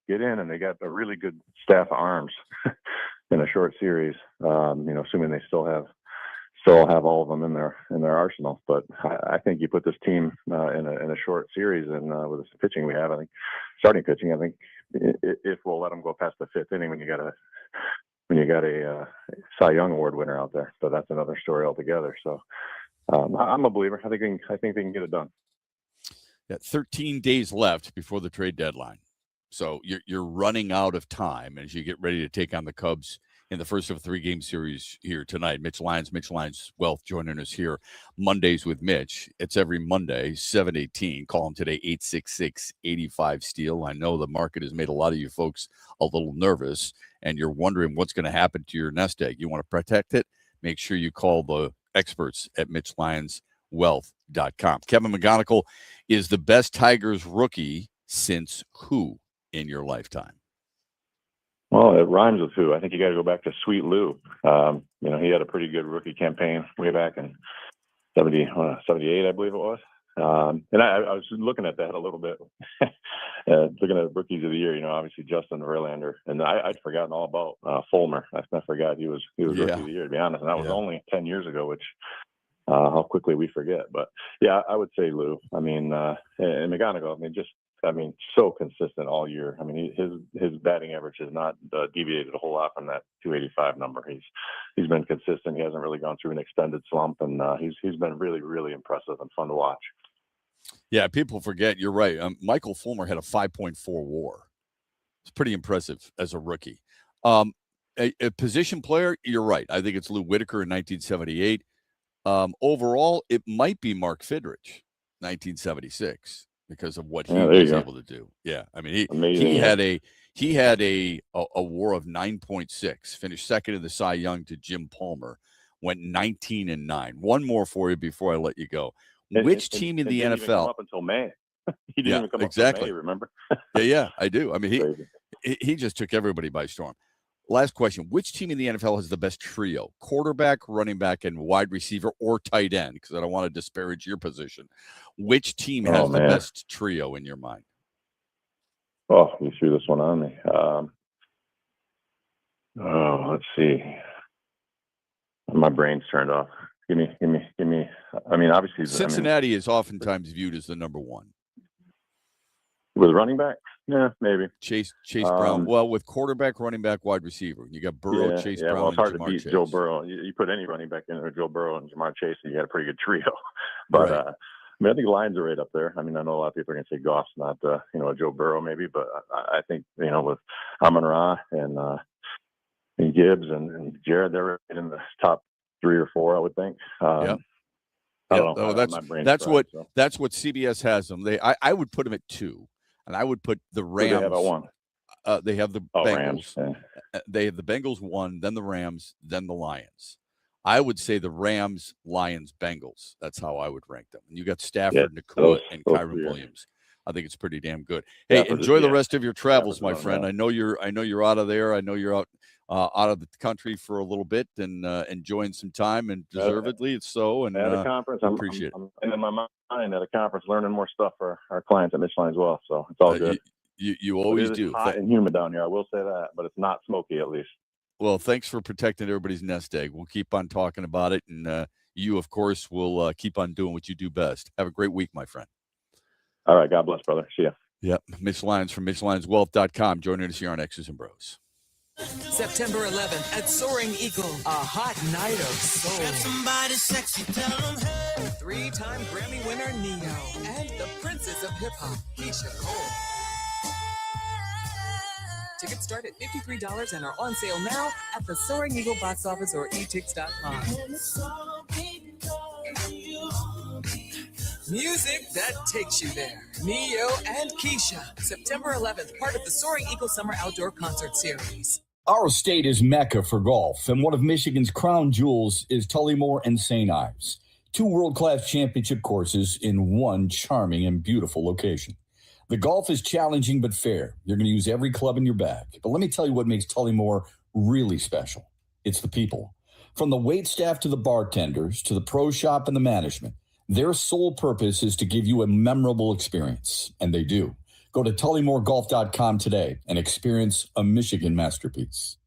and they got a really good staff of arms in a short series. Assuming they still have all of them in their arsenal. But I think you put this team in a short series, and with the pitching we have, I think starting pitching, I think if we'll let them go past the 5th inning when you got a Cy Young Award winner out there. So that's another story altogether. So I'm a believer. I think they can get it done. Yeah, 13 days left before the trade deadline. So you're running out of time as you get ready to take on the Cubs in the first of a 3-game series here tonight. Mitch Lyons Wealth joining us here Mondays with Mitch. It's every Monday, 7:18. Call him today, 866-85-STEEL. I know the market has made a lot of you folks a little nervous, and you're wondering what's going to happen to your nest egg. You want to protect it? Make sure you call the experts at MitchLyonsWealth.com. Kevin McGonigal is the best Tigers rookie since who in your lifetime? Well, it rhymes with who. I think you got to go back to Sweet Lou. He had a pretty good rookie campaign way back in 78, I believe it was. And I was looking at that a little bit, looking at rookies of the year. Obviously Justin Verlander, and I'd forgotten all about Fulmer. I forgot he was rookie of the year, to be honest. And that was only 10 years ago, which how quickly we forget. But yeah, I would say Lou. I mean, and McGonigal. So consistent all year. I mean, his batting average has not deviated a whole lot from that 285 number. He's been consistent. He hasn't really gone through an extended slump, and he's been really, really impressive and fun to watch. Yeah, people forget. You're right. Michael Fulmer had a 5.4 WAR. It's pretty impressive as a rookie. A position player, you're right. I think it's Lou Whitaker in 1978. Overall, it might be Mark Fidrich, 1976. Because of what he was able to do. Yeah. I mean, he had a WAR of 9.6, finished second in the Cy Young to Jim Palmer, went 19-9. One more for you before I let you go. Which team in the NFL? Even come up until May. He didn't even come up until May, remember? Yeah, I do. I mean, he just took everybody by storm. Last question. Which team in the NFL has the best trio? Quarterback, running back, and wide receiver, or tight end? Because I don't want to disparage your position. Which team has the best trio in your mind? Oh, you threw this one on me. Let's see. My brain's turned off. Give me. I mean, obviously, Cincinnati is oftentimes viewed as the number one. With running back? Yeah, maybe. Chase Brown. Well, with quarterback, running back, wide receiver. You got Burrow, Chase Brown, well, it's hard and Jamar to beat Chase. Joe Burrow. You put any running back in there, Joe Burrow and Jamar Chase, and you got a pretty good trio. But, right. I think the Lions are right up there. I mean, I know a lot of people are going to say Goff's not, a Joe Burrow maybe, but I think, with Amon-Ra and Gibbs and Jared, they're in the top 3 or 4, I would think. I don't know. That's what CBS has them. I would put them at 2. And I would put the Rams. They have at 1. They have the Rams. Bengals. Yeah. They have the Bengals 1, then the Rams, then the Lions. I would say the Rams, Lions, Bengals. That's how I would rank them. And you got Stafford, Nakua, and those Kyron three are- Williams. I think it's pretty damn good. Hey, Stafford, enjoy the yeah. rest of your travels, Stafford's my on friend. that. I know you're out of there. I know you're out of the country for a little bit and enjoying some time, and deservedly it's so. And At a conference, appreciate it. I'm in my mind at a conference learning more stuff for our clients at Michelin as well. So it's all good. You But always it is do. hot and humid down here. I will say that, but it's not smoky at least. Well, thanks for protecting everybody's nest egg. We'll keep on talking about it, and you, of course, will keep on doing what you do best. Have a great week, my friend. All right. God bless, brother. See ya. Yep. Mitch Lyons from MitchLyonsWealth.com joining us here on X's and Bros. September 11th at Soaring Eagle, a hot night of soul. Somebody sexy, tell them, hey. 3-time Grammy winner Neo and the princess of hip hop, Keisha Cole. Tickets start at $53 and are on sale now at the Soaring Eagle box office or etix.com. Music that takes you there. Neo and Keisha, September 11th, part of the Soaring Eagle Summer Outdoor Concert Series. Our state is Mecca for golf, and one of Michigan's crown jewels is Tullymore and St. Ives, two world-class championship courses in one charming and beautiful location. The golf is challenging but fair. You're going to use every club in your bag. But let me tell you what makes Tullymore really special. It's the people. From the wait staff to the bartenders to the pro shop and the management, their sole purpose is to give you a memorable experience, and they do. Go to TullymoreGolf.com today and experience a Michigan masterpiece.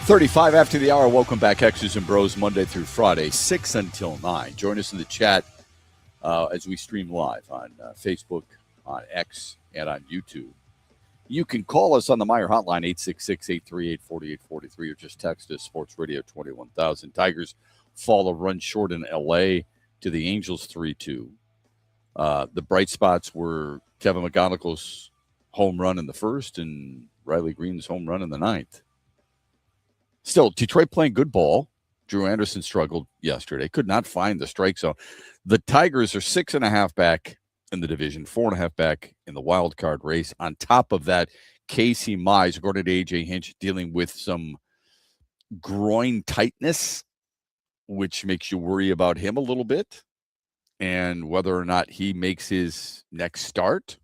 .35 after the hour. Welcome back, X's and Bros, Monday through Friday, 6 until 9. Join us in the chat as we stream live on Facebook, on X, and on YouTube. You can call us on the Meijer hotline, 866-838-4843, or just text us, Sports Radio 21,000. Tigers fall a run short in L.A. to the Angels 3-2. The bright spots were Kevin McGonagall's home run in the first and Riley Green's home run in the ninth. Still, Detroit playing good ball. Drew Anderson struggled yesterday. Could not find the strike zone. The Tigers are 6.5 back in the division, 4.5 back in the wild card race. On top of that, Casey Mize, according to A.J. Hinch, dealing with some groin tightness, which makes you worry about him a little bit and whether or not he makes his next start.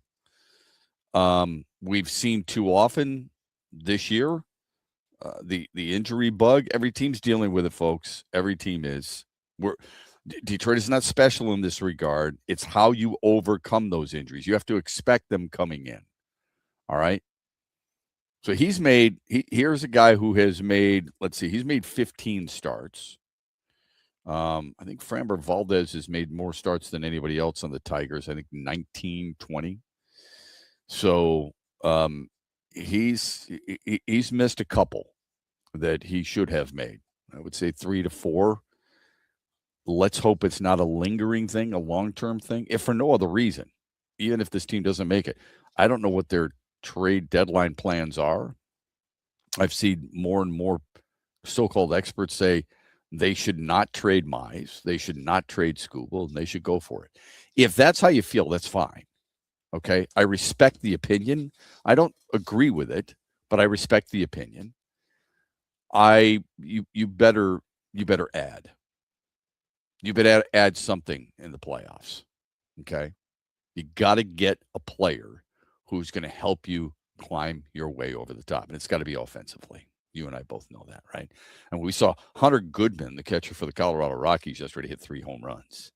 We've seen too often this year the injury bug. Every team's dealing with it, folks. Every team is. Detroit is not special in this regard. It's how you overcome those injuries. You have to expect them coming in. All right. So here's a guy who has made, he's made 15 starts. I think Framber Valdez has made more starts than anybody else on the Tigers. I think 19, 20. So he's missed a couple that he should have made. I would say 3 to 4. Let's hope it's not a lingering thing, a long-term thing, if for no other reason. Even if this team doesn't make it, I don't know what their trade deadline plans are. I've seen more and more so-called experts say they should not trade Mize, they should not trade Skubal, and they should go for it. If that's how you feel, that's fine. Okay, I respect the opinion. I don't agree with it, but I respect the opinion. You better add. You better add something in the playoffs. Okay, you got to get a player who's going to help you climb your way over the top, and it's got to be offensively. You and I both know that, right? And we saw Hunter Goodman, the catcher for the Colorado Rockies, yesterday hit 3 home runs.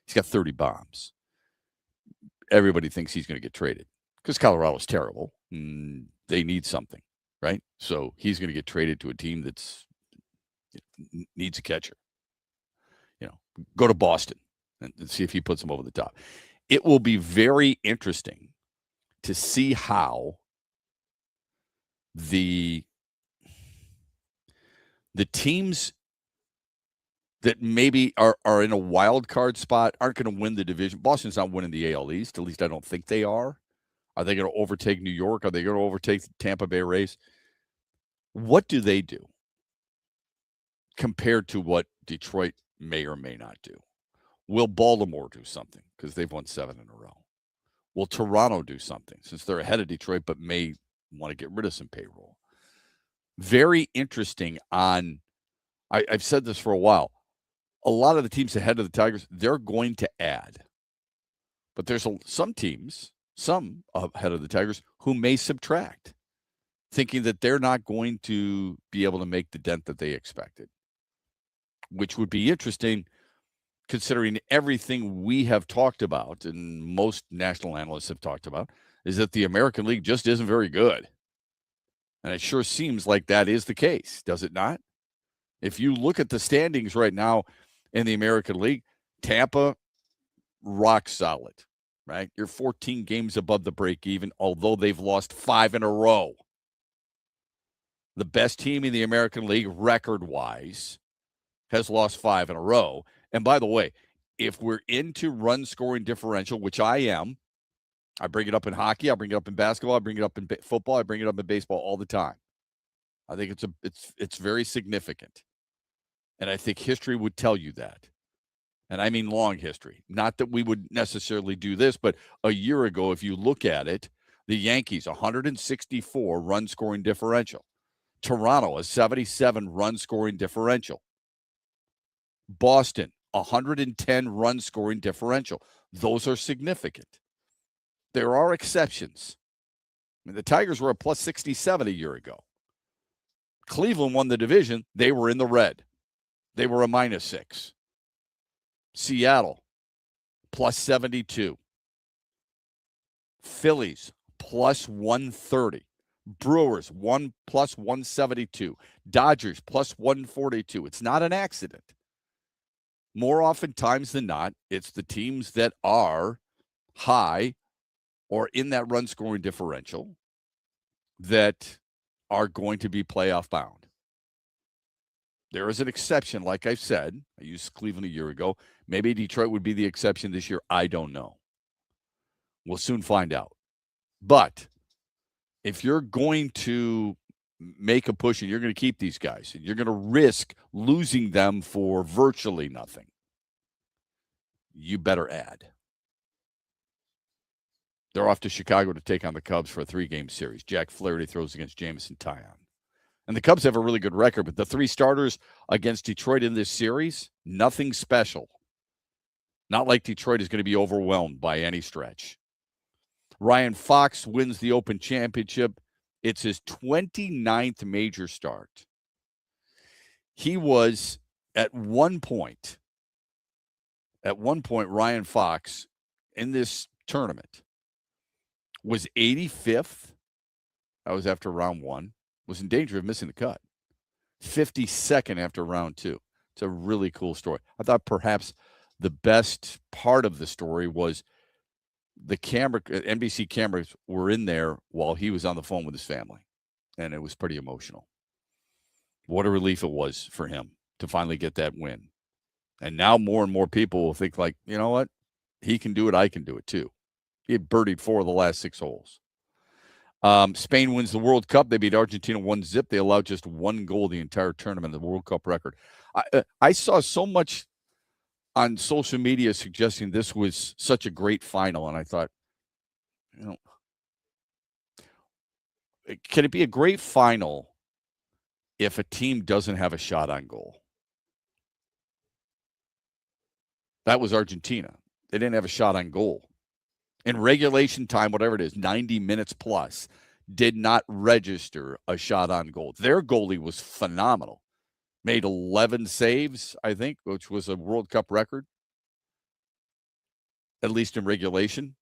He's got 30 bombs. Everybody thinks he's going to get traded because Colorado's terrible. They need something, right? So he's going to get traded to a team that's needs a catcher. Go to Boston and see if he puts them over the top. It will be very interesting to see how the teams that maybe are in a wild card spot aren't going to win the division. Boston's not winning the AL East. At least I don't think they are. Are they going to overtake New York? Are they going to overtake the Tampa Bay Rays? What do they do compared to what Detroit may or may not do? Will Baltimore do something because they've won 7 in a row? Will Toronto do something since they're ahead of Detroit but may want to get rid of some payroll? Very interesting on, I've said this for a while, a lot of the teams ahead of the Tigers, they're going to add. But there's some teams, some ahead of the Tigers, who may subtract, thinking that they're not going to be able to make the dent that they expected, which would be interesting considering everything we have talked about and most national analysts have talked about is that the American League just isn't very good. And it sure seems like that is the case, does it not? If you look at the standings right now in the American League, Tampa, rock solid, right? You're 14 games above the break even, although they've lost 5 in a row. The best team in the American League record-wise has lost 5 in a row. And by the way, if we're into run scoring differential, which I am, I bring it up in hockey, I bring it up in basketball, I bring it up in football, I bring it up in baseball all the time. I think it's very significant. And I think history would tell you that. And I mean long history. Not that we would necessarily do this, but a year ago, if you look at it, the Yankees, 164 run scoring differential. Toronto, a 77 run scoring differential. Boston, 110 run scoring differential. Those are significant. There are exceptions. I mean, the Tigers were a plus 67 a year ago. Cleveland won the division. They were in the red. They were a minus 6. Seattle, plus 72. Phillies, plus 130. Brewers, plus 172. Dodgers, plus 142. It's not an accident. More oftentimes than not, it's the teams that are high or in that run scoring differential that are going to be playoff bound. There is an exception, like I said. I used Cleveland a year ago. Maybe Detroit would be the exception this year. I don't know. We'll soon find out. But if you're going to make a push and you're going to keep these guys and you're going to risk losing them for virtually nothing, you better add. They're off to Chicago to take on the Cubs for a 3-game series. Jack Flaherty throws against Jameson Taillon. And the Cubs have a really good record, but the 3 starters against Detroit in this series, nothing special. Not like Detroit is going to be overwhelmed by any stretch. Ryan Fox wins the Open Championship. It's his 29th major start. He was at one point, Ryan Fox in this tournament was 85th. That was after round 1. Was in danger of missing the cut. 52nd after round 2. It's a really cool story. I thought perhaps the best part of the story was the NBC cameras were in there while he was on the phone with his family. And it was pretty emotional. What a relief it was for him to finally get that win. And now more and more people will think like, you know what? He can do it. I can do it too. He had birdied 4 of the last 6 holes. Spain wins the World Cup. They beat Argentina 1-0. They allowed just 1 goal the entire tournament, the World Cup record. I saw so much on social media suggesting this was such a great final, and I thought, can it be a great final if a team doesn't have a shot on goal? That was Argentina. They didn't have a shot on goal. In regulation time, whatever it is, 90 minutes plus, did not register a shot on goal. Their goalie was phenomenal. Made 11 saves, I think, which was a World Cup record, at least in regulation.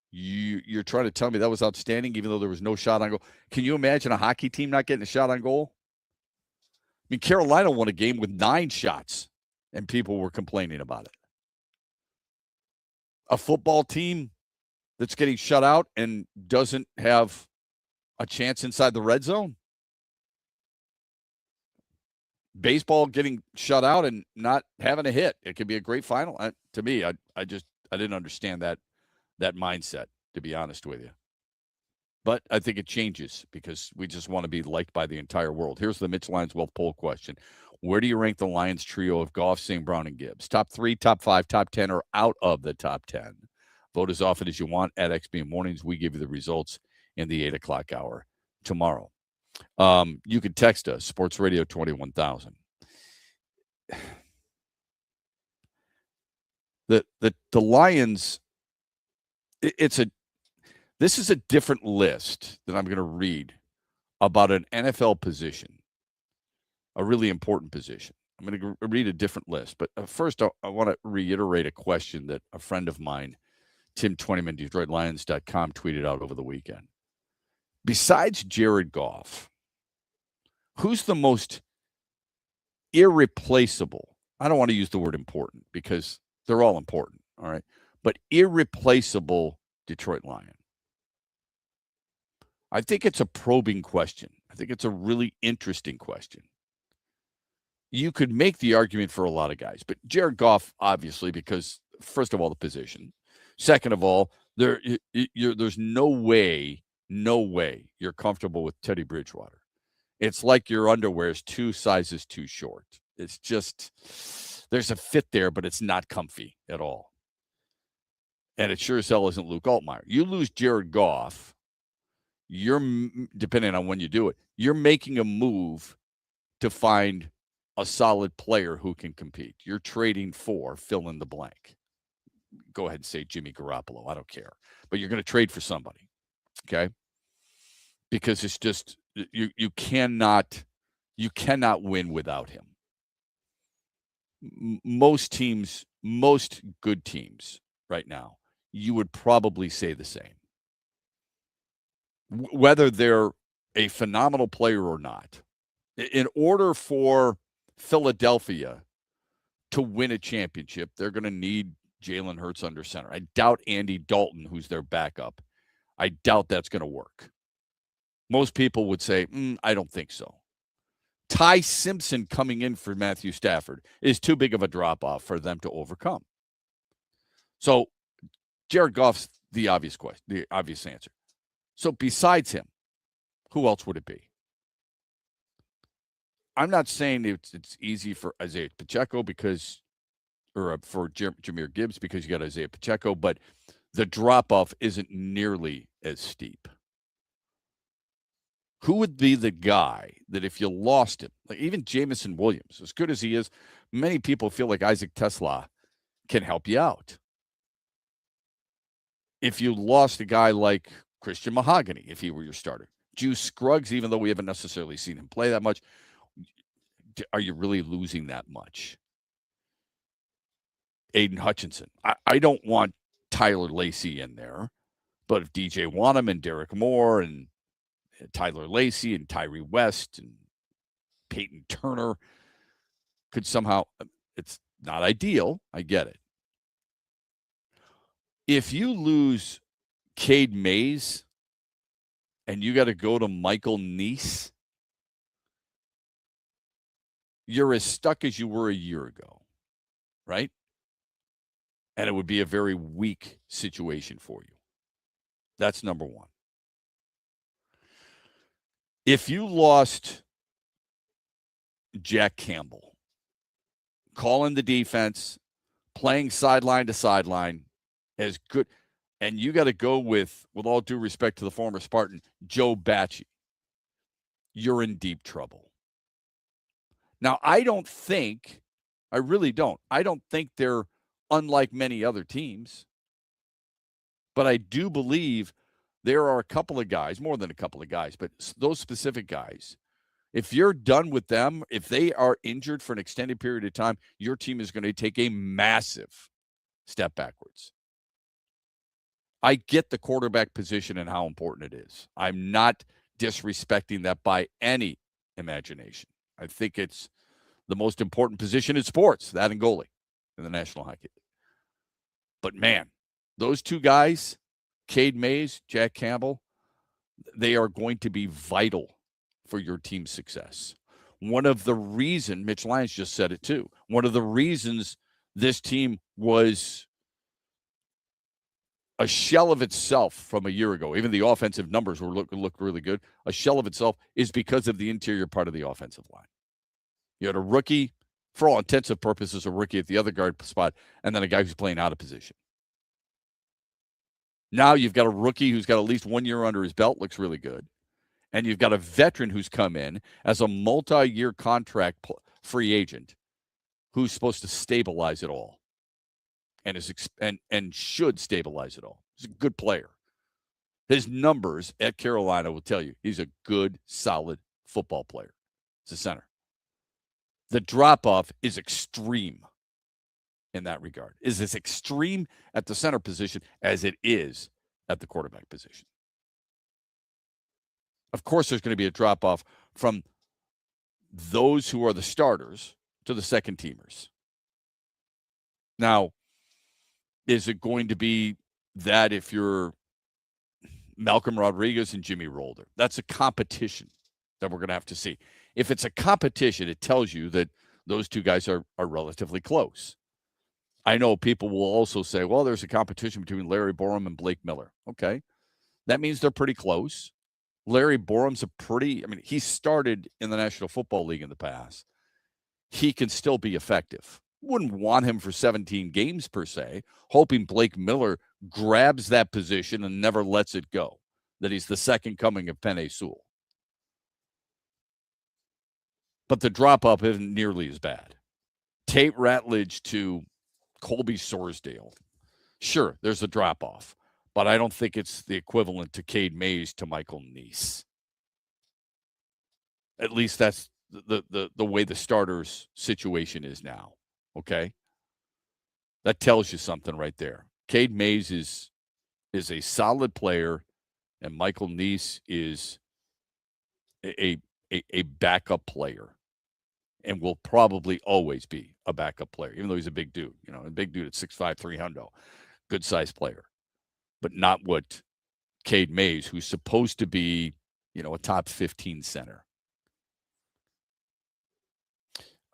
You're trying to tell me that was outstanding, even though there was no shot on goal. Can you imagine a hockey team not getting a shot on goal? I mean, Carolina won a game with 9 shots, and people were complaining about it. A football team that's getting shut out and doesn't have a chance inside the red zone. Baseball getting shut out and not having a hit. It could be a great final. To me, I didn't understand that mindset, to be honest with you. But I think it changes because we just want to be liked by the entire world. Here's the Mitch Lions Wealth Poll question. Where do you rank the Lions trio of Goff, St. Brown, and Gibbs? Top 3, top 5, top 10, or out of the top 10? Vote as often as you want at XB Mornings. We give you the results in the 8 o'clock hour tomorrow. You can text us, Sports Radio 21000. The Lions, this is a different list that I'm going to read about an NFL position, a really important position. I'm going to read a different list. But first, I want to reiterate a question that a friend of mine, Tim Twentyman, DetroitLions.com, tweeted out over the weekend. Besides Jared Goff, who's the most irreplaceable? I don't want to use the word important because they're all important, all right? But irreplaceable Detroit Lion. I think it's a probing question. I think it's a really interesting question. You could make the argument for a lot of guys, but Jared Goff, obviously, because first of all, the position. Second of all, there's no way you're comfortable with Teddy Bridgewater. It's like your underwear is 2 sizes too short. It's just, there's a fit there, but it's not comfy at all. And it sure as hell isn't Luke Altmaier. You lose Jared Goff, you're, depending on when you do it, you're making a move to find a solid player who can compete. You're trading for fill in the blank. Go ahead and say Jimmy Garoppolo. I don't care. But you're going to trade for somebody. Okay? Because it's just you cannot win without him. Most good teams right now, you would probably say the same. whether they're a phenomenal player or not. In order for Philadelphia to win a championship, they're going to need Jalen Hurts under center. I doubt Andy Dalton, who's their backup, I doubt that's going to work. Most people would say, I don't think so. Ty Simpson coming in for Matthew Stafford is too big of a drop-off for them to overcome. So Jared Goff's the obvious question, the obvious answer. So besides him, who else would it be? I'm not saying it's easy for Isaiah Pacheco or for Jahmyr Gibbs because you got Isaiah Pacheco, but the drop-off isn't nearly as steep. Who would be the guy that if you lost him, like even Jameson Williams, as good as he is, many people feel like Isaac Tesla can help you out. If you lost a guy like Christian Mahogany, if he were your starter, Juice Scruggs, even though we haven't necessarily seen him play that much, are you really losing that much? Aiden Hutchinson. I don't want Tyler Lacey in there, but if DJ Wanham and Derek Moore and Tyler Lacey and Tyree West and Peyton Turner could somehow, it's not ideal. I get it. If you lose Cade Mays and you got to go to Michael Neese, you're as stuck as you were a year ago, right? And it would be a very weak situation for you. That's number one. If you lost Jack Campbell, calling the defense, playing sideline to sideline, as good, and you got to go with all due respect to the former Spartan, Joe Bachie, you're in deep trouble. Now, I really don't. I don't think they're unlike many other teams, but I do believe there are a couple of guys, more than a couple of guys, but those specific guys, if you're done with them, if they are injured for an extended period of time, your team is going to take a massive step backwards. I get the quarterback position and how important it is. I'm not disrespecting that by any imagination. I think it's the most important position in sports, that and goalie in the National Hockey League. But man, those two guys, Cade Mays, Jack Campbell, they are going to be vital for your team's success. One of the reasons, Mitch Lyons just said it too, one of the reasons this team was a shell of itself from a year ago, even the offensive numbers were looked really good, a shell of itself is because of the interior part of the offensive line. You had a rookie, for all intents and purposes, a rookie at the other guard spot, and then a guy who's playing out of position. Now you've got a rookie who's got at least 1 year under his belt, looks really good. And you've got a veteran who's come in as a multi-year contract free agent who's supposed to stabilize it all and and should stabilize it all. He's a good player. His numbers at Carolina will tell you he's a good, solid football player. He's a center. The drop-off is extreme in that regard. Is as extreme at the center position as it is at the quarterback position. Of course, there's going to be a drop-off from those who are the starters to the second teamers. Now, is it going to be that if you're Malcolm Rodriguez and Jimmy Rolder? That's a competition that we're going to have to see. If it's a competition, it tells you that those two guys are relatively close. I know people will also say, well, there's a competition between Larry Borom and Blake Miller. Okay. That means they're pretty close. Larry Borum's he started in the National Football League in the past. He can still be effective. Wouldn't want him for 17 games per se, hoping Blake Miller grabs that position and never lets it go, that he's the second coming of Penei Sewell. But the drop-off isn't nearly as bad. Tate Ratledge to Colby Sorsdale. Sure, there's a drop-off, but I don't think it's the equivalent to Cade Mays to Michael Neese. At least that's the way the starters situation is now, okay? That tells you something right there. Cade Mays is a solid player And Michael Neese is a backup player and will probably always be a backup player, even though he's a big dude. A big dude at 6'5", 300, good-sized player. But not what Cade Mays, who's supposed to be, a top 15 center.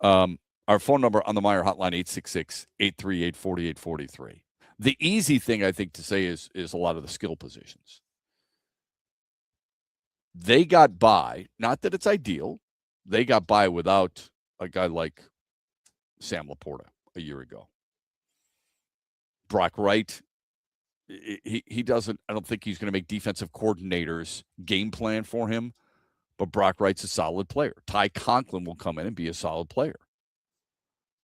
Our phone number on the Meijer hotline, 866-838-4843. The easy thing, I think, to say is a lot of the skill positions. They got by, not that it's ideal, they got by without a guy like Sam Laporta a year ago. Brock Wright, he doesn't, I don't think he's going to make defensive coordinators game plan for him, but Brock Wright's a solid player. Ty Conklin will come in and be a solid player.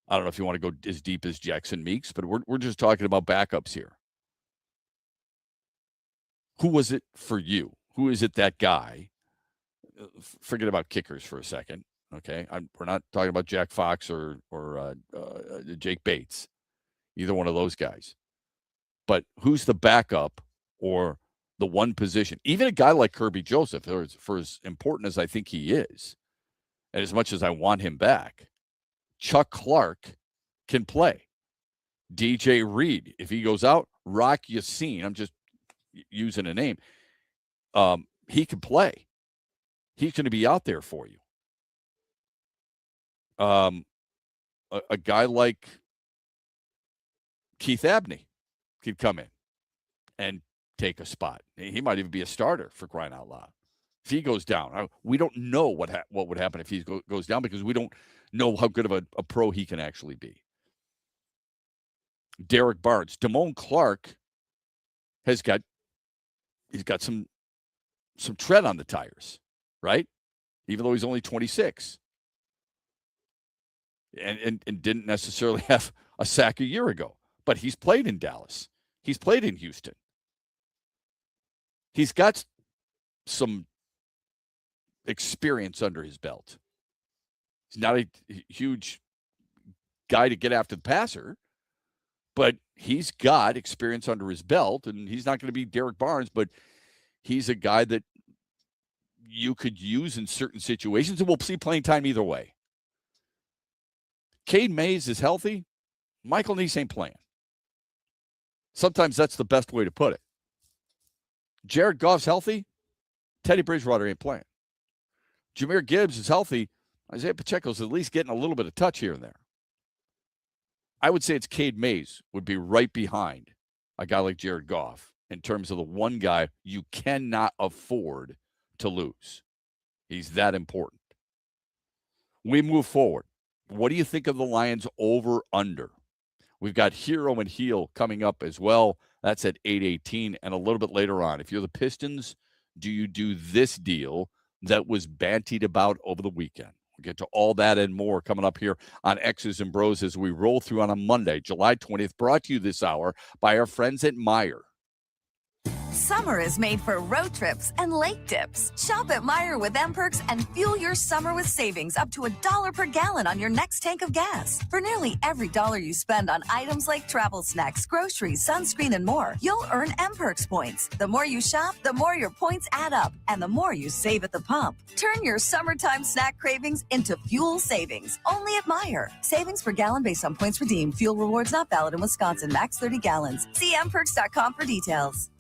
I don't know if you want to go as deep as Jackson Meeks, but we're just talking about backups here. Who was it for you? Who is it, that guy? Forget about kickers for a second, okay? We're not talking about Jack Fox or Jake Bates, either one of those guys. But who's the backup or the one position? Even a guy like Kirby Joseph, for as important as I think he is, and as much as I want him back, Chuck Clark can play. DJ Reed, if he goes out, Rock Yassin, I'm just using a name, he can play. He's going to be out there for you. A guy like Keith Abney could come in and take a spot. He might even be a starter, for crying out loud. If he goes down, we don't know what would happen if he goes down, because we don't know how good of a pro he can actually be. Derek Barnes, Damone Clark he's got some tread on the tires, right? Even though he's only 26 and didn't necessarily have a sack a year ago, but he's played in Dallas. He's played in Houston. He's got some experience under his belt. He's not a huge guy to get after the passer, but he's got experience under his belt, and he's not going to be Derek Barnes, but he's a guy that you could use in certain situations, and we'll see playing time either way. Cade Mays is healthy. Michael Neese ain't playing. Sometimes that's the best way to put it. Jared Goff's healthy. Teddy Bridgewater ain't playing. Jahmyr Gibbs is healthy. Isaiah Pacheco's at least getting a little bit of touch here and there. I would say it's Cade Mays would be right behind a guy like Jared Goff in terms of the one guy you cannot afford to lose. He's that important. We move forward. What do you think of the Lions over-under? We've got Hero and Heel coming up as well. That's at 8:18, and a little bit later on. If you're the Pistons, do you do this deal that was bantied about over the weekend? We'll get to all that and more coming up here on X's and Bros as we roll through on a Monday, July 20th, brought to you this hour by our friends at Meijer. Summer is made for road trips and lake dips. Shop at Meijer with M-Perks and fuel your summer with savings up to $1 per gallon on your next tank of gas. For nearly every dollar you spend on items like travel snacks, groceries, sunscreen, and more, you'll earn M-Perks points. The more you shop, the more your points add up, and the more you save at the pump. Turn your summertime snack cravings into fuel savings, only at Meijer. Savings per gallon based on points redeemed. Fuel rewards not valid in Wisconsin. Max 30 gallons. See mperks.com for details.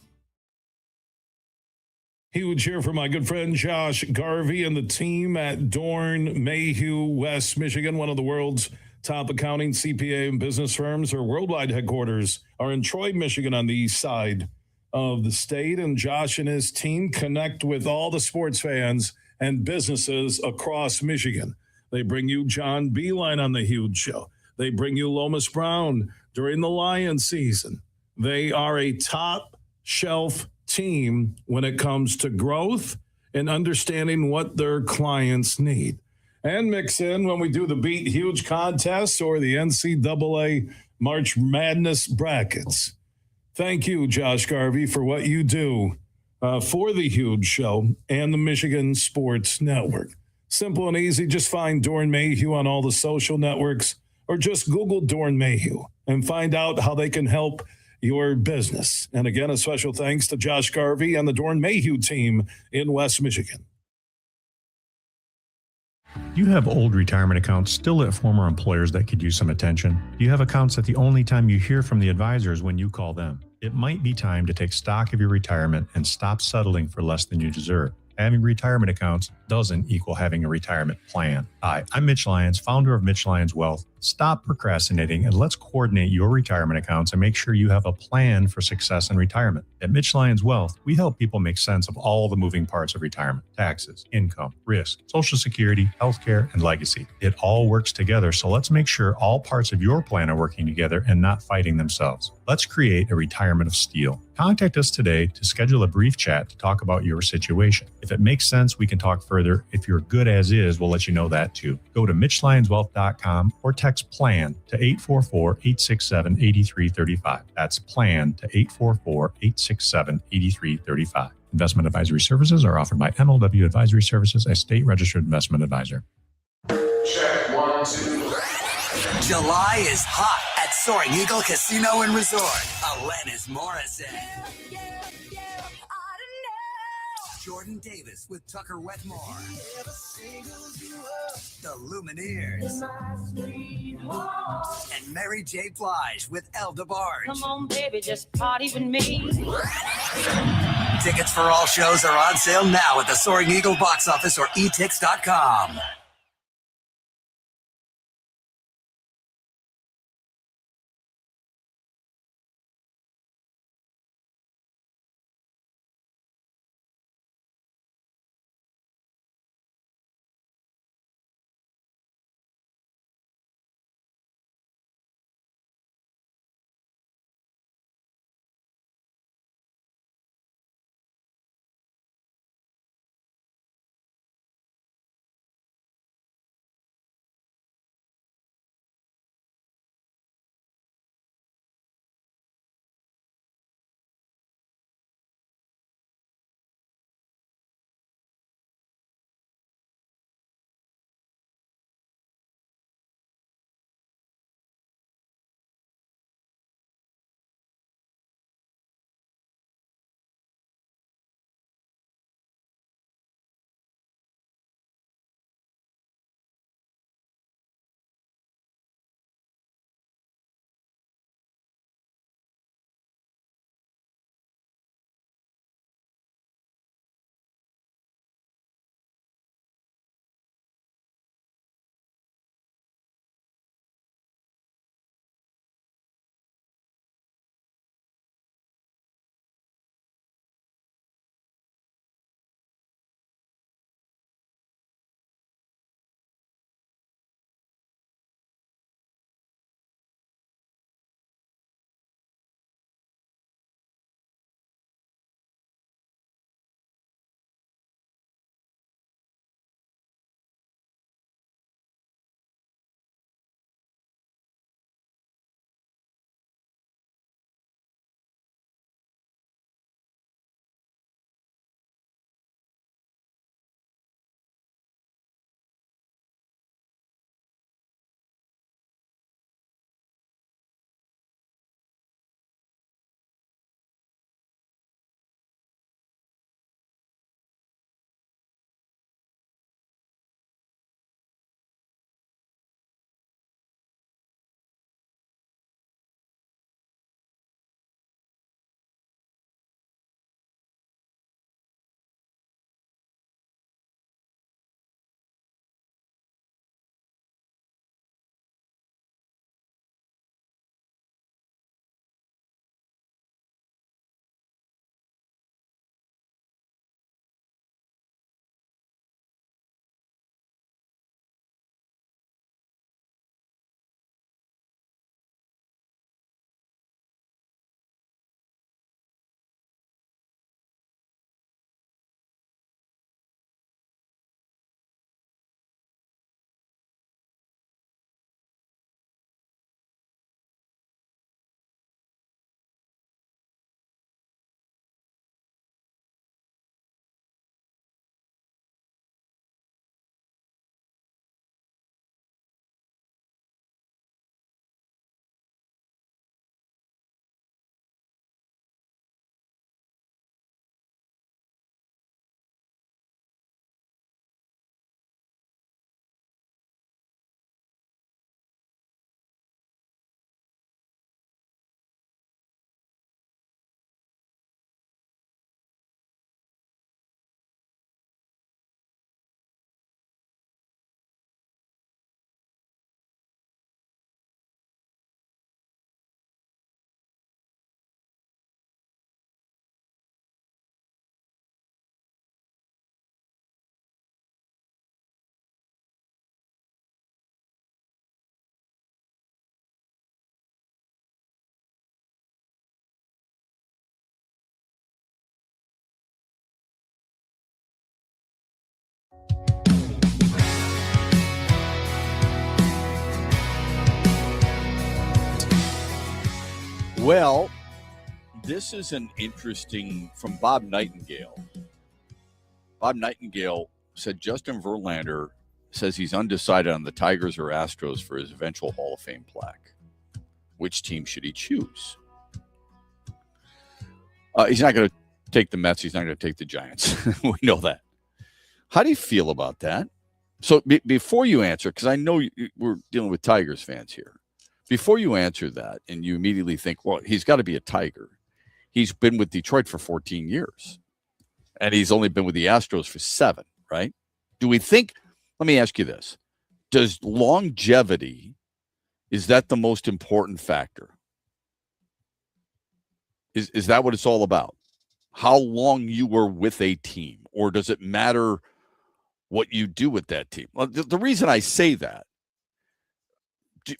Huge here for my good friend Josh Garvey and the team at Dorn Mayhew, West Michigan. One of the world's top accounting, CPA, and business firms. Our worldwide headquarters are in Troy, Michigan, on the east side of the state. And Josh and his team connect with all the sports fans and businesses across Michigan. They bring you John Beeline on the Huge Show. They bring you Lomas Brown during the Lions season. They are a top shelf team when it comes to growth and understanding what their clients need. And mix in when we do the Beat Huge contest or the NCAA March Madness brackets. Thank you, Josh Garvey, for what you do for the Huge Show and the Michigan Sports Network. Simple and easy. Just find Dorn Mayhew on all the social networks or just Google Dorn Mayhew and find out how they can help your business. And again, a special thanks to Josh Garvey and the Dorn Mayhew team in West Michigan. Do you have old retirement accounts still at former employers that could use some attention? Do you have accounts that the only time you hear from the advisor is when you call them? It might be time to take stock of your retirement and stop settling for less than you deserve. Having retirement accounts doesn't equal having a retirement plan. Hi, I'm Mitch Lyons, founder of Mitch Lyons Wealth. Stop procrastinating and let's coordinate your retirement accounts and make sure you have a plan for success in retirement. At Mitch Lyons Wealth, we help people make sense of all the moving parts of retirement: taxes, income, risk, Social Security, healthcare, and legacy. It all works together, so let's make sure all parts of your plan are working together and not fighting themselves. Let's create a retirement of steel. Contact us today to schedule a brief chat to talk about your situation. If it makes sense, we can talk further. If you're good as is, we'll let you know that too. Go to MitchLyonsWealth.com or text PLAN to 844-867-8335. That's PLAN to 844-867-8335. Investment advisory services are offered by MLW Advisory Services, a state registered investment advisor. Check 1, 2. July is hot at Soaring Eagle Casino and Resort. Alanis Morissette. Jordan Davis with Tucker Wetmore. The Lumineers. And Mary J. Blige with El DeBarge. Come on, baby, just party with me. Tickets for all shows are on sale now at the Soaring Eagle box office or etix.com. Well, this is an interesting from Bob Nightingale. Bob Nightingale said Justin Verlander says he's undecided on the Tigers or Astros for his eventual Hall of Fame plaque. Which team should he choose? He's not going to take the Mets. He's not going to take the Giants. We know that. How do you feel about that? So before you answer, because I know we're dealing with Tigers fans here. Before you answer that and you immediately think, well, he's got to be a Tiger. He's been with Detroit for 14 years. And he's only been with the Astros for 7, right? Do we think, let me ask you this. Does longevity, is that the most important factor? Is that what it's all about? How long you were with a team? Or does it matter what you do with that team? Well, the reason I say that,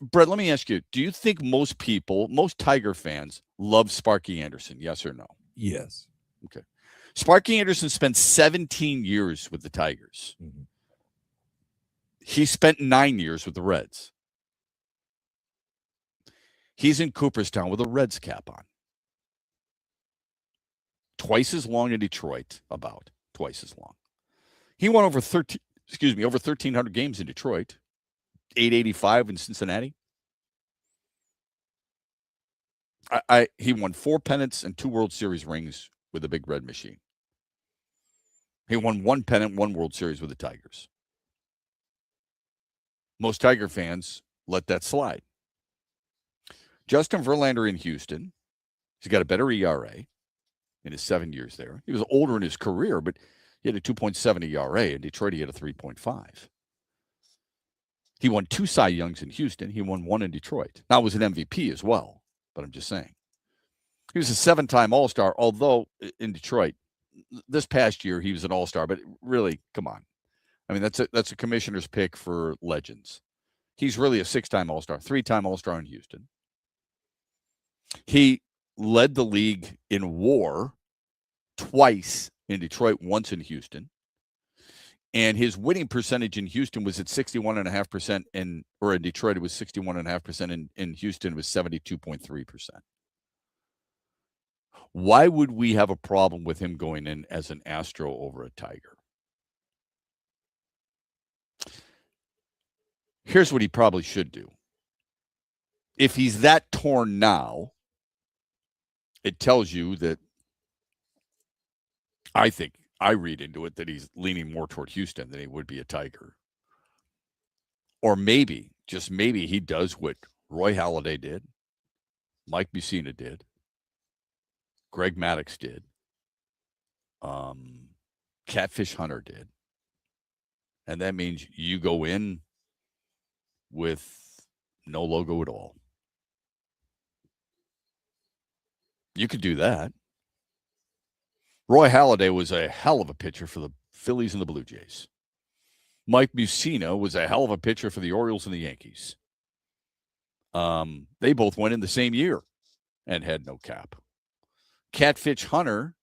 Brett, let me ask you, do you think most people, most Tiger fans love Sparky Anderson? Yes or no? Yes. Okay. Sparky Anderson spent 17 years with the Tigers. Mm-hmm. He spent 9 years with the Reds. He's in Cooperstown with a Reds cap on. Twice as long in Detroit, about twice as long. He won over 1,300 games in Detroit, 885 in Cincinnati. He won 4 pennants and 2 World Series rings with the Big Red Machine. He won 1 pennant, 1 World Series with the Tigers. Most Tiger fans let that slide. Justin Verlander in Houston, he's got a better ERA in his 7 years there. He was older in his career, but he had a 2.7 ERA. In Detroit, he had a 3.5. He won 2 Cy Youngs in Houston. He won 1 in Detroit. Now, it was an MVP as well, but I'm just saying. He was a 7-time All-Star, although in Detroit, this past year, he was an All-Star, but really, come on. I mean, that's a commissioner's pick for legends. He's really a 6-time All-Star, 3-time All-Star in Houston. He led the league in WAR twice in Detroit, once in Houston. And his winning percentage in Houston was at 61.5%, or in Detroit, it was 61.5%. In Houston, it was 72.3%. Why would we have a problem with him going in as an Astro over a Tiger? Here's what he probably should do. If he's that torn now, it tells you that I read into it that he's leaning more toward Houston than he would be a Tiger. Or maybe, just maybe, he does what Roy Halladay did, Mike Mussina did, Greg Maddux did, Catfish Hunter did. And that means you go in with no logo at all. You could do that. Roy Halladay was a hell of a pitcher for the Phillies and the Blue Jays. Mike Mussina was a hell of a pitcher for the Orioles and the Yankees. They both went in the same year and had no cap. Catfish Hunter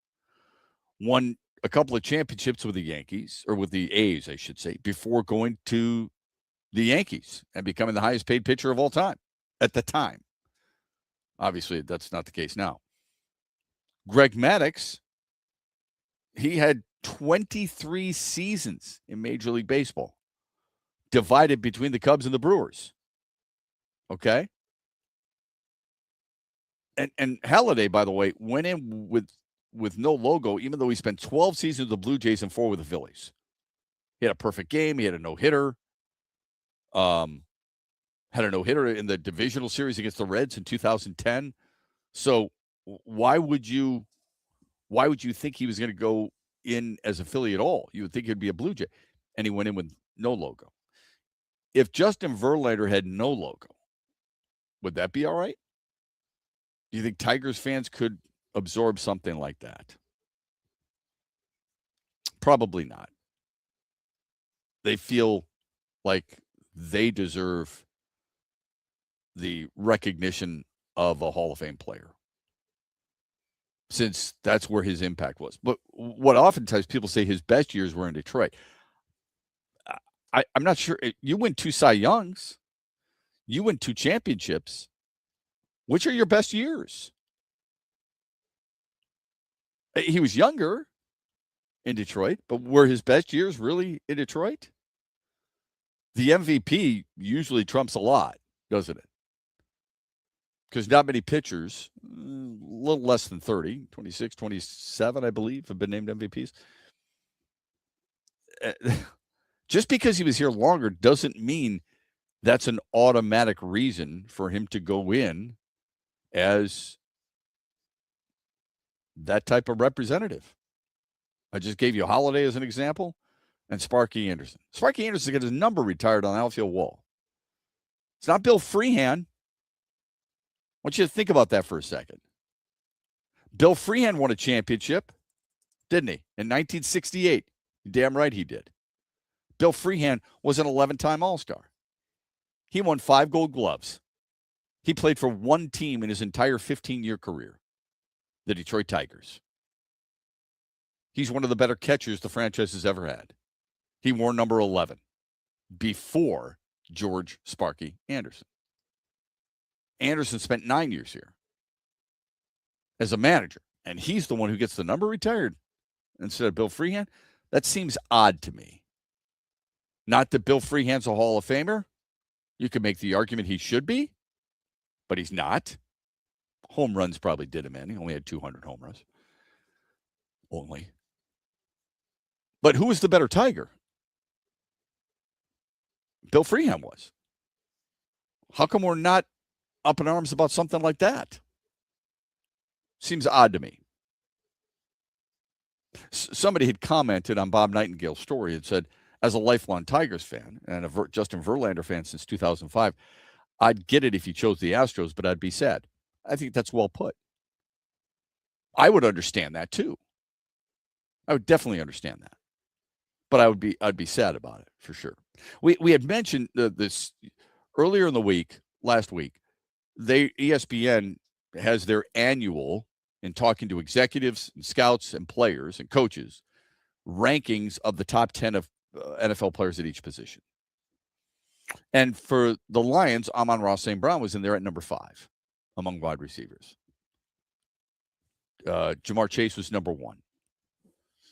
won a couple of championships with the Yankees, or with the A's, I should say, before going to the Yankees and becoming the highest paid pitcher of all time at the time. Obviously, that's not the case now. Greg Maddux, he had 23 seasons in Major League Baseball, divided between the Cubs and the Brewers. Okay? And Halladay, by the way, went in with no logo, even though he spent 12 seasons with the Blue Jays and 4 with the Phillies. He had a perfect game. He had a no-hitter. Had a no-hitter in the divisional series against the Reds in 2010. So why would you think he was going to go in as a Philly at all? You would think he'd be a Blue Jay. And he went in with no logo. If Justin Verlander had no logo, would that be all right? Do you think Tigers fans could absorb something like that? Probably not. They feel like they deserve the recognition of a Hall of Fame player, since that's where his impact was. But what oftentimes people say his best years were in Detroit. I'm not sure. You win 2 Cy Youngs. You win 2 championships. Which are your best years? He was younger in Detroit, but were his best years really in Detroit? The MVP usually trumps a lot, doesn't it? Because not many pitchers, a little less than 30, 26, 27, I believe, have been named MVPs. Just because he was here longer doesn't mean that's an automatic reason for him to go in as that type of representative. I just gave you Holiday as an example and Sparky Anderson. Sparky Anderson got his number retired on the outfield wall. It's not Bill Freehan. I want you to think about that for a second. Bill Freehan won a championship, didn't he, in 1968? Damn right he did. Bill Freehan was an 11-time All-Star. He won 5 Gold Gloves. He played for one team in his entire 15-year career, the Detroit Tigers. He's one of the better catchers the franchise has ever had. He wore number 11 before George Sparky Anderson. Anderson spent 9 years here as a manager, and he's the one who gets the number retired instead of Bill Freehan. That seems odd to me. Not that Bill Freehan's a Hall of Famer. You could make the argument he should be, but he's not. Home runs probably did him in. He only had 200 home runs. Only. But who was the better Tiger? Bill Freehan was. How come we're not up in arms about something like that? Seems odd to me. Somebody had commented on Bob Nightingale's story and said, as a lifelong Tigers fan and a Justin Verlander fan since 2005, I'd get it if you chose the Astros, but I'd be sad. I think that's well put. I would understand that too. I would definitely understand that. But I'd be sad about it for sure. We had mentioned this earlier in the week, last week. ESPN has their annual, in talking to executives and scouts and players and coaches, rankings of the top 10 of NFL players at each position. And for the Lions, Amon-Ra St. Brown was in there at number 5 among wide receivers. Ja'Marr Chase was number 1.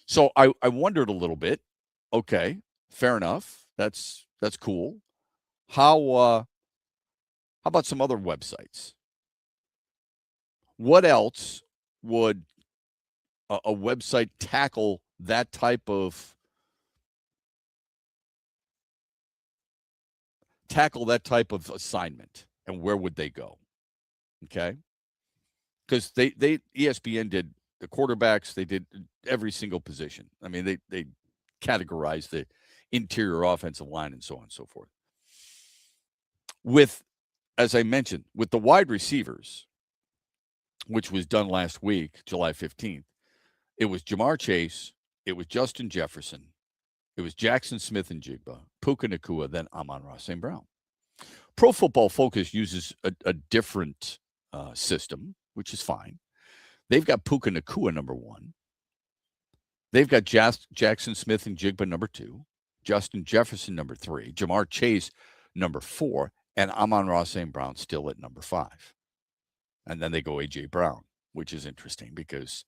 So I wondered a little bit. Okay, fair enough. That's cool. How about some other websites? What else would a website tackle that type of assignment, and where would they go? Okay, because they ESPN did the quarterbacks, they did every single position. I mean, they categorized the interior offensive line and so on and so forth. With, as I mentioned, with the wide receivers, which was done last week, July 15th, it was Ja'Marr Chase, it was Justin Jefferson, it was Jackson Smith and Jigba, Puka Nacua, then Amon-Ra St. Brown. Pro Football Focus uses a different system, which is fine. They've got Puka Nacua number 1. They've got Jackson Smith and Jigba number 2, Justin Jefferson number 3, Ja'Marr Chase number 4, and Amon-Ra St. Brown still at number 5. And then they go A.J. Brown, which is interesting because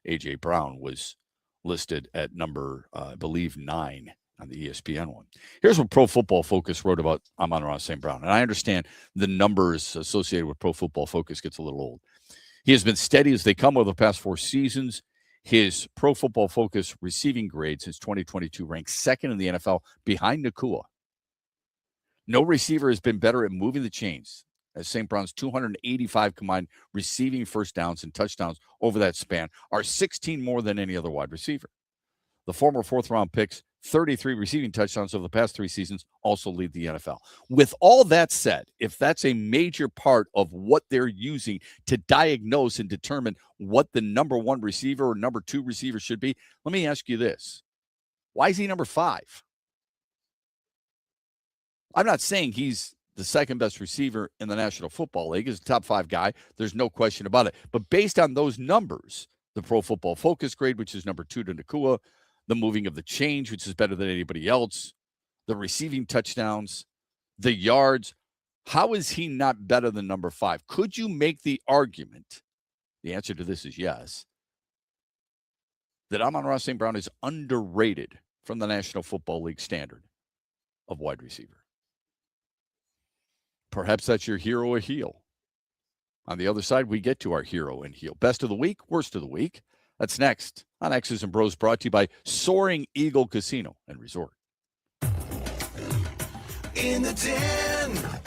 A.J. Brown was listed at number, I believe, 9 on the ESPN one. Here's what Pro Football Focus wrote about Amon-Ra St. Brown. And I understand the numbers associated with Pro Football Focus gets a little old. He has been steady as they come over the past 4 seasons. His Pro Football Focus receiving grade since 2022 ranks 2nd in the NFL behind Nacua. No receiver has been better at moving the chains, as St. Brown's 285 combined receiving first downs and touchdowns over that span are 16 more than any other wide receiver. The former 4th-round picks, 33 receiving touchdowns over the past 3 seasons, also lead the NFL. With all that said, if that's a major part of what they're using to diagnose and determine what the number 1 receiver or number 2 receiver should be, let me ask you this. Why is he number 5? I'm not saying he's the 2nd best receiver in the National Football League. He's a top 5 guy. There's no question about it. But based on those numbers, the Pro Football Focus grade, which is number 2 to Nacua, the moving of the change, which is better than anybody else, the receiving touchdowns, the yards, how is he not better than number 5? Could you make the argument? The answer to this is yes. that Amon-Ra St. Brown is underrated from the National Football League standard of wide receiver. Perhaps that's your hero or heel. On the other side, we get to our hero and heel. Best of the week, worst of the week. That's next on X's and Bros, brought to you by Soaring Eagle Casino and Resort. In the Den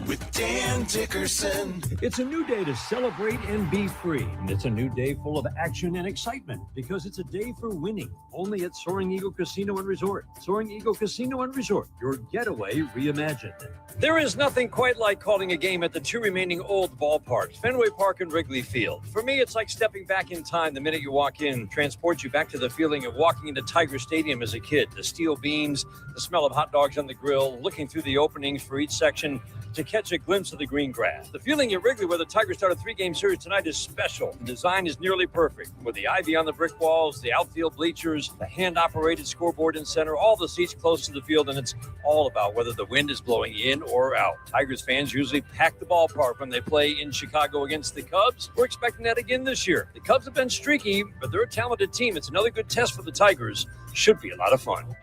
with Dan Dickerson. It's a new day to celebrate and be free. And it's a new day full of action and excitement because it's a day for winning. Only at Soaring Eagle Casino and Resort. Soaring Eagle Casino and Resort, your getaway reimagined. There is nothing quite like calling a game at the two remaining old ballparks, Fenway Park and Wrigley Field. For me, it's like stepping back in time the minute you walk in, transports you back to the feeling of walking into Tiger Stadium as a kid. The steel beams, the smell of hot dogs on the grill, looking through the openings for each section to catch a glimpse of the green grass. The feeling at Wrigley where the Tigers start a 3-game series tonight is special. The design is nearly perfect, with the ivy on the brick walls, the outfield bleachers, the hand-operated scoreboard in center, all the seats close to the field, and it's all about whether the wind is blowing in or out. Tigers fans usually pack the ballpark when they play in Chicago against the Cubs. We're expecting that again this year. The Cubs have been streaky, but they're a talented team. It's another good test for the Tigers. Should be a lot of fun.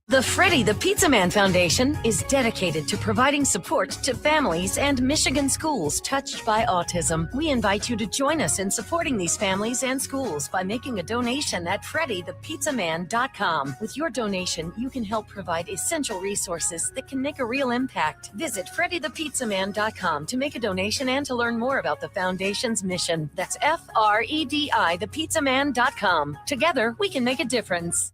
The Freddie the Pizza Man Foundation is dedicated to providing support to families and Michigan schools touched by autism. We invite you to join us in supporting these families and schools by making a donation at freddythepizzaman.com. With your donation, you can help provide essential resources that can make a real impact. Visit freddythepizzaman.com to make a donation and to learn more about the foundation's mission. That's FREDI thepizzaman.com. Together, we can make a difference.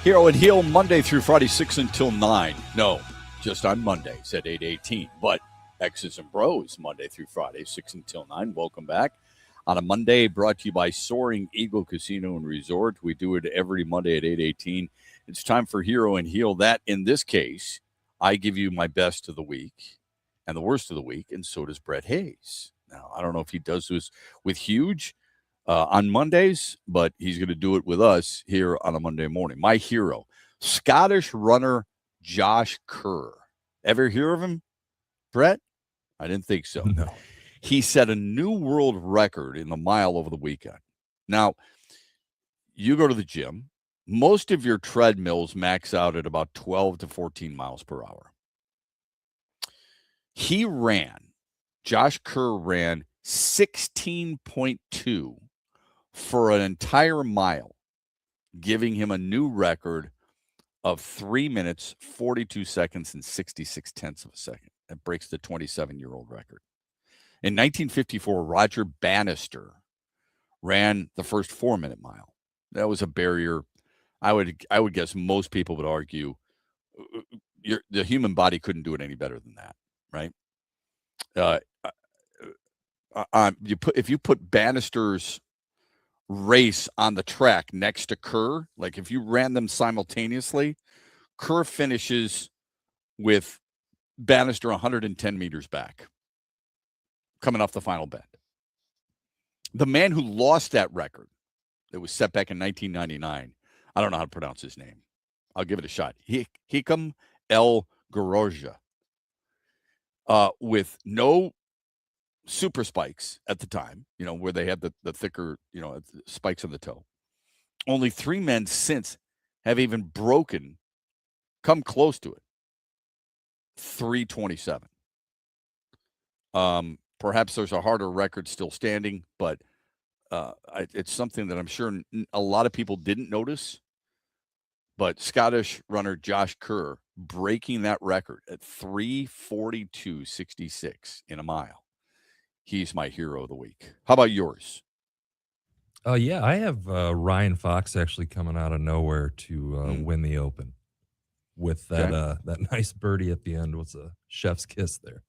Hero and Heel, Monday through Friday, 6 until 9. No, just on Mondays at 8:18. But X's and Bros, Monday through Friday, 6 until 9. Welcome back. On a Monday, brought to you by Soaring Eagle Casino and Resort. We do it every Monday at 8:18. It's time for Hero and Heel. That, in this case, I give you my best of the week and the worst of the week, and so does Brett Hayes. Now, I don't know if he does this with Huge on Mondays, but he's going to do it with us here on a Monday morning. My hero, Scottish runner Josh Kerr. Ever hear of him, Brett? I didn't think so. No. He set a new world record in the mile over the weekend. Now, you go to the gym. Most of your treadmills max out at about 12 to 14 miles per hour. Josh Kerr ran 16.2 for an entire mile, giving him a new record of 3 minutes, 42 seconds, and 66 tenths of a second. That breaks the 27-year-old record. In 1954, Roger Bannister ran the first 4-minute mile. That was a barrier. I would guess most people would argue the human body couldn't do it any better than that, right? If you put Bannister's race on the track next to Kerr, like if you ran them simultaneously, Kerr finishes with Bannister 110 meters back, coming off the final bend. The man who lost that record, that was set back in 1999, I don't know how to pronounce his name. I'll give it a shot. Hikam El Gorozja, with no super spikes at the time, where they had the thicker, spikes on the toe. Only 3 men since have even come close to it. 3:27. Perhaps there's a harder record still standing, but it's something that I'm sure a lot of people didn't notice. But Scottish runner Josh Kerr breaking that record at 3:42.66 in a mile. He's my hero of the week. How about yours? Yeah, I have Ryan Fox actually coming out of nowhere to win the Open with that that nice birdie at the end. Was a chef's kiss there.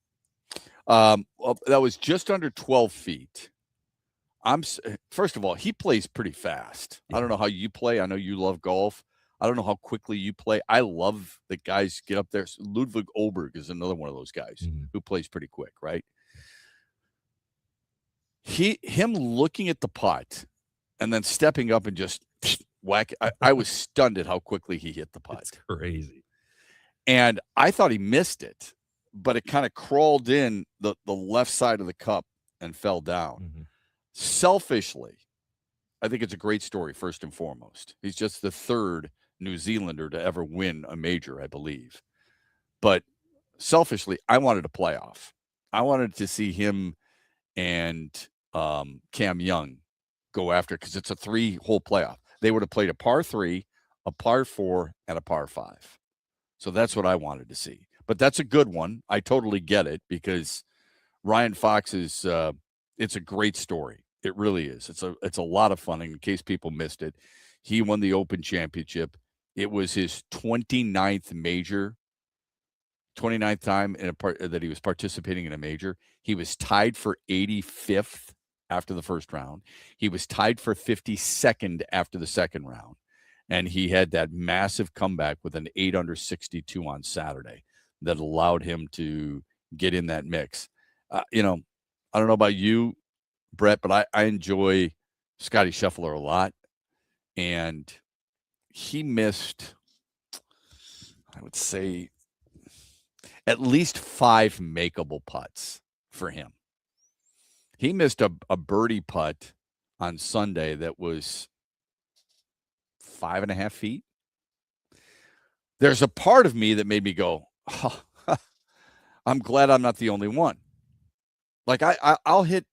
Well, that was just under 12 feet. First of all, he plays pretty fast. Yeah. I don't know how you play. I know you love golf. I don't know how quickly you play. I love the guys get up there. Ludwig Oberg is another one of those guys who plays pretty quick, right? Him looking at the putt and then stepping up and just whack. I was stunned at how quickly he hit the putt. It's crazy. And I thought he missed it, but it kind of crawled in the left side of the cup and fell down. Selfishly, I think it's a great story, first and foremost. He's just the third New Zealander to ever win a major, I believe. But selfishly, I wanted a playoff. I wanted to see him and Cam Young go after, because it's a 3-hole playoff. They would have played a par 3, a par 4, and a par 5. So that's what I wanted to see. But that's a good one. I totally get it, because Ryan Fox is it's a great story. It really is. It's a lot of fun. In case people missed it, he won the Open Championship. It was his 29th major, 29th time that he was participating in a major. He was tied for 85th after the first round. He was tied for 52nd after the second round. And he had that massive comeback with an 8 under 62 on Saturday that allowed him to get in that mix. I don't know about you, Brett, but I enjoy Scotty Scheffler a lot. And he missed, I would say, at least 5 makeable putts for him. He missed a birdie putt on Sunday that was 5.5 feet. There's a part of me that made me go, oh, I'm glad I'm not the only one. Like I'll hit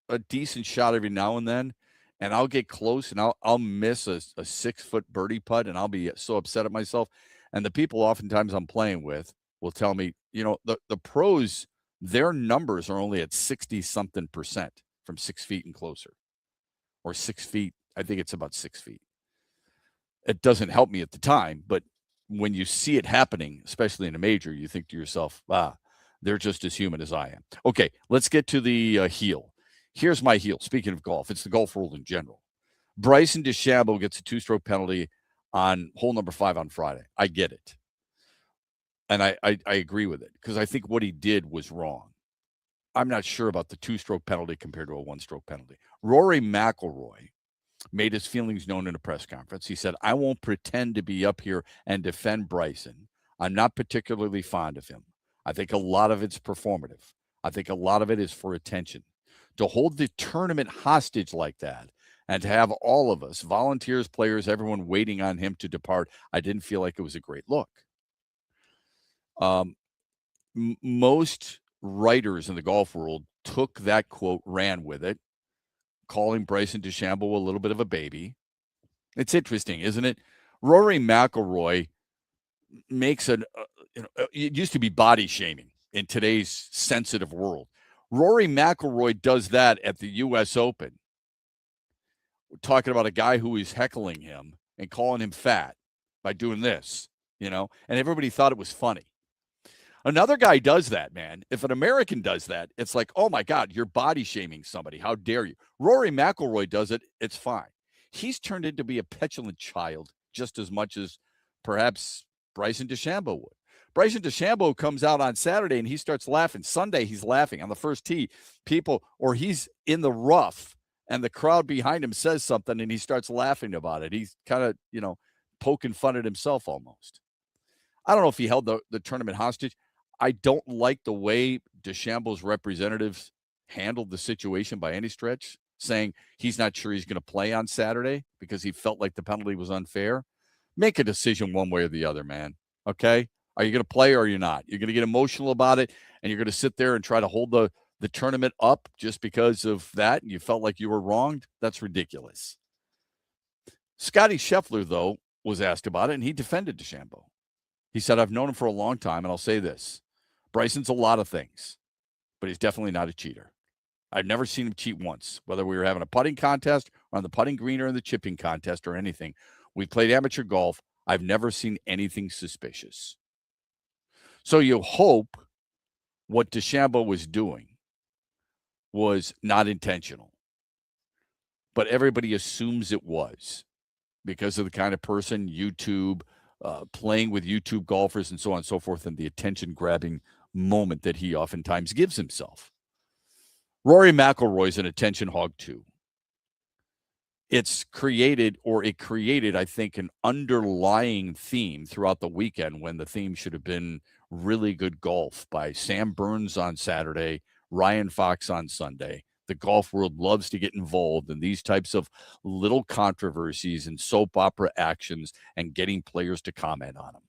a decent shot every now and then, and I'll get close and I'll miss a 6-foot birdie putt, and I'll be so upset at myself. And the people oftentimes I'm playing with will tell me, the pros, their numbers are only at 60-something% from 6 feet and closer, or 6 feet. I think it's about 6 feet. It doesn't help me at the time, but when you see it happening, especially in a major, you think to yourself, they're just as human as I am. Okay, let's get to the heel. Here's my heel. Speaking of golf, it's the golf world in general. Bryson DeChambeau gets a 2-stroke penalty on hole number 5 on Friday. I get it. And I agree with it because I think what he did was wrong. I'm not sure about the 2-stroke penalty compared to a 1-stroke penalty. Rory McIlroy made his feelings known in a press conference. He said, I won't pretend to be up here and defend Bryson. I'm not particularly fond of him. I think a lot of it's performative. I think a lot of it is for attention. To hold the tournament hostage like that and to have all of us, volunteers, players, everyone waiting on him to depart, I didn't feel like it was a great look. Most writers in the golf world took that quote, ran with it, calling Bryson DeChambeau a little bit of a baby. It's interesting, isn't it? Rory McIlroy makes it used to be body shaming in today's sensitive world. Rory McIlroy does that at the U.S. Open. We're talking about a guy who is heckling him and calling him fat by doing this, and everybody thought it was funny. Another guy does that, man. If an American does that, it's like, oh, my God, you're body shaming somebody. How dare you? Rory McIlroy does it. It's fine. He's turned into be a petulant child just as much as perhaps Bryson DeChambeau would. Bryson DeChambeau comes out on Saturday and he starts laughing. Sunday, he's laughing on the first tee. Or he's in the rough and the crowd behind him says something and he starts laughing about it. He's kind of, poking fun at himself almost. I don't know if he held the tournament hostage. I don't like the way DeChambeau's representatives handled the situation by any stretch, saying he's not sure he's going to play on Saturday because he felt like the penalty was unfair. Make a decision one way or the other, man. Okay? Are you going to play or are you not? You're going to get emotional about it, and you're going to sit there and try to hold the tournament up just because of that, and you felt like you were wronged? That's ridiculous. Scotty Scheffler, though, was asked about it, and he defended DeChambeau. He said, I've known him for a long time, and I'll say this. Bryson's a lot of things, but he's definitely not a cheater. I've never seen him cheat once, whether we were having a putting contest or on the putting green or in the chipping contest or anything. We played amateur golf. I've never seen anything suspicious. So you hope what DeChambeau was doing was not intentional, but everybody assumes it was because of the kind of person, YouTube, playing with YouTube golfers and so on and so forth, and the attention-grabbing moment that he oftentimes gives himself. Rory McIlroy's an attention hog too. It created, I think, an underlying theme throughout the weekend when the theme should have been really good golf by Sam Burns on Saturday, Ryan Fox on Sunday. The golf world loves to get involved in these types of little controversies and soap opera actions and getting players to comment on them.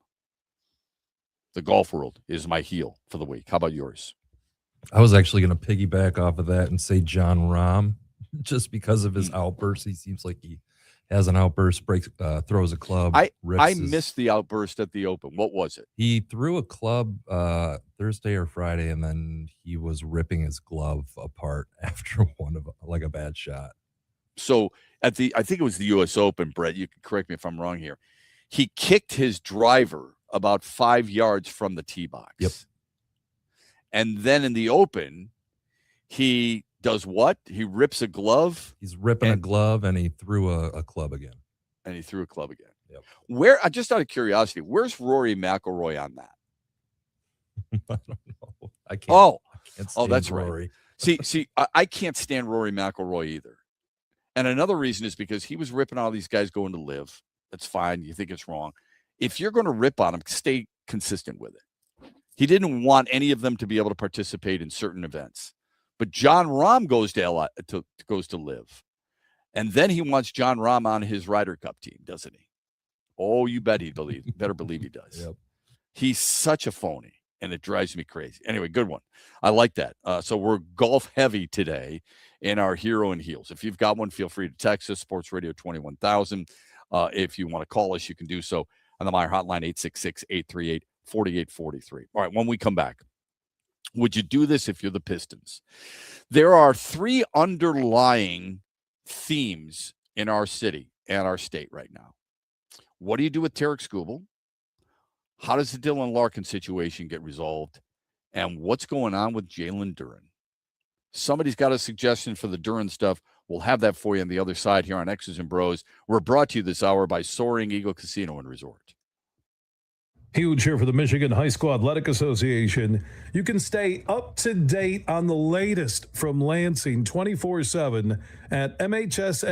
The golf world is my heel for the week. How about yours? I was actually going to piggyback off of that and say Jon Rahm, just because of his outburst. He seems like he has an outburst, throws a club. I missed the outburst at the Open. What was it? He threw a club Thursday or Friday, and then he was ripping his glove apart after a bad shot. So I think it was the U.S. Open, Brett. You can correct me if I'm wrong here. He kicked his driver about 5 yards from the tee box. Yep. And then in the Open, he does what? He rips a glove. He's ripping a glove, and he threw a club again. Yep. Where? Just out of curiosity, where's Rory McIlroy on that? I don't know. I can't that's Rory. Right. See, I can't stand Rory McIlroy either. And another reason is because he was ripping all these guys going to live. That's fine. You think it's wrong. If you're going to rip on him, stay consistent with it. He didn't want any of them to be able to participate in certain events. But Jon Rahm goes to live. And then he wants Jon Rahm on his Ryder Cup team, doesn't he? Oh, you bet better believe he does. Yep. He's such a phony, and it drives me crazy. Anyway, good one. I like that. So we're golf heavy today in our hero and heels. If you've got one, feel free to text us, Sports Radio 21000. If you want to call us, you can do so on the Meijer hotline, 866-838-4843. All right, when we come back, would you do this if you're the Pistons? There are 3 underlying themes in our city and our state right now. What do you do with Tarek Skubal? How does the Dylan Larkin situation get resolved? And what's going on with Jalen Duren? Somebody's got a suggestion for the Duren stuff. We'll have that for you on the other side here on X's and Bros. We're brought to you this hour by Soaring Eagle Casino and Resort. Huge here for the Michigan High School Athletic Association. You can stay up to date on the latest from Lansing 24/7 at MHSAA.com,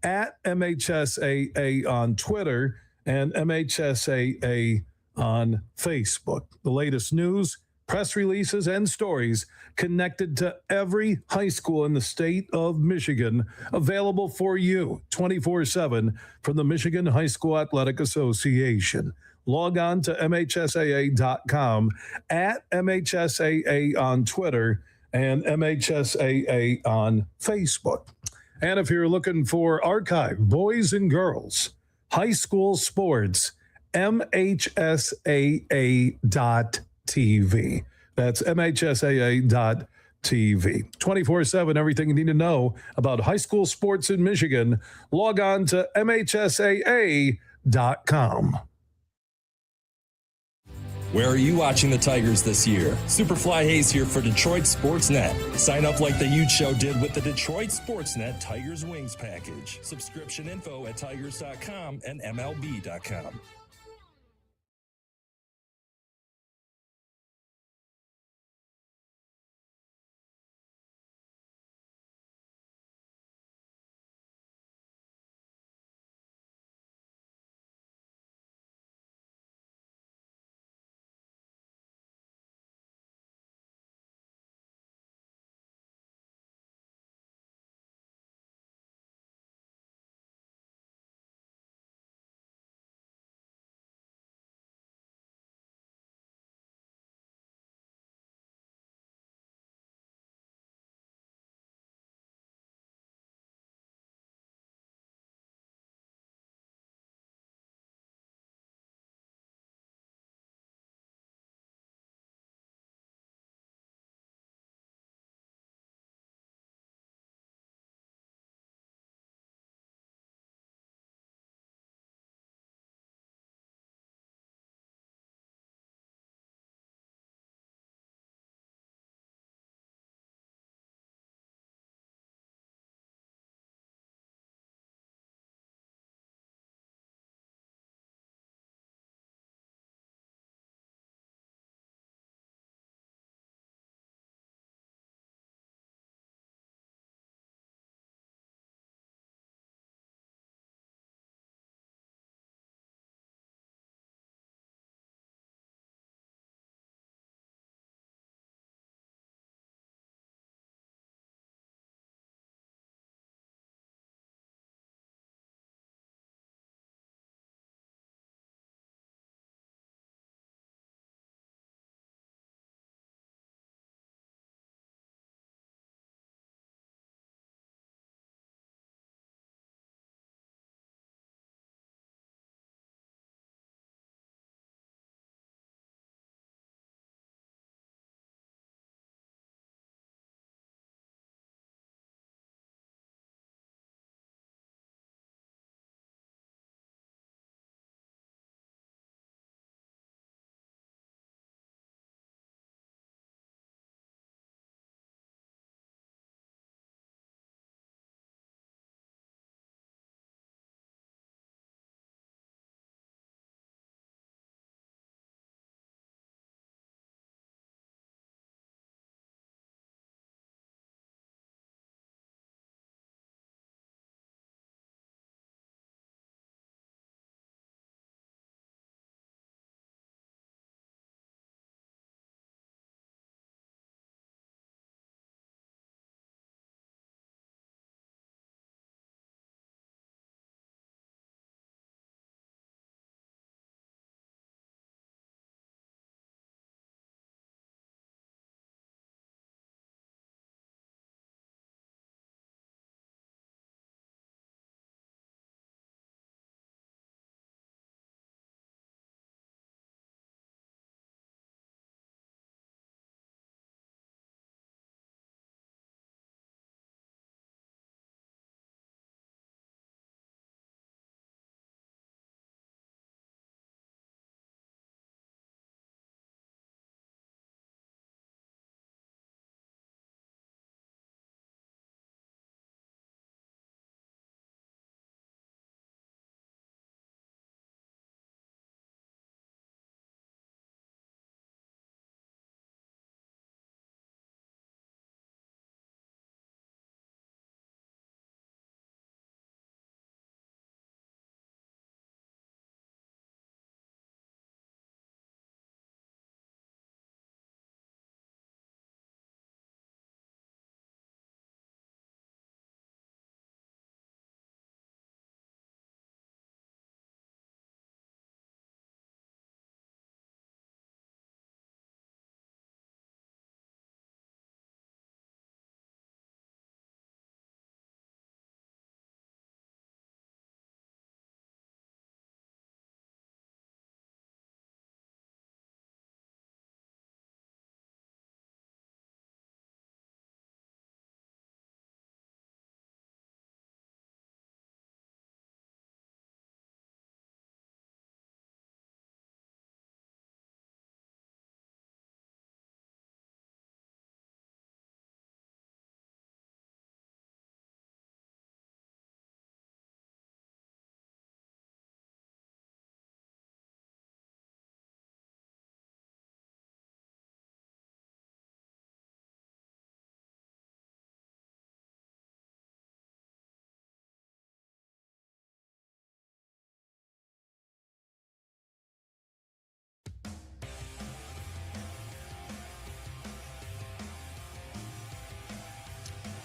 at MHSAA on Twitter, and MHSAA on Facebook. The latest news, press releases, and stories connected to every high school in the state of Michigan, available for you 24/7 from the Michigan High School Athletic Association. Log on to MHSAA.com, at MHSAA on Twitter, and MHSAA on Facebook. And if you're looking for archive boys and girls high school sports, MHSAA.TV. That's MHSAA.TV. 24/7, everything you need to know about high school sports in Michigan. Log on to MHSAA.com. Where are you watching the Tigers this year? Superfly Hayes here for Detroit Sportsnet. Sign up like the Huge Show did with the Detroit Sportsnet Tigers Wings package. Subscription info at tigers.com and MLB.com.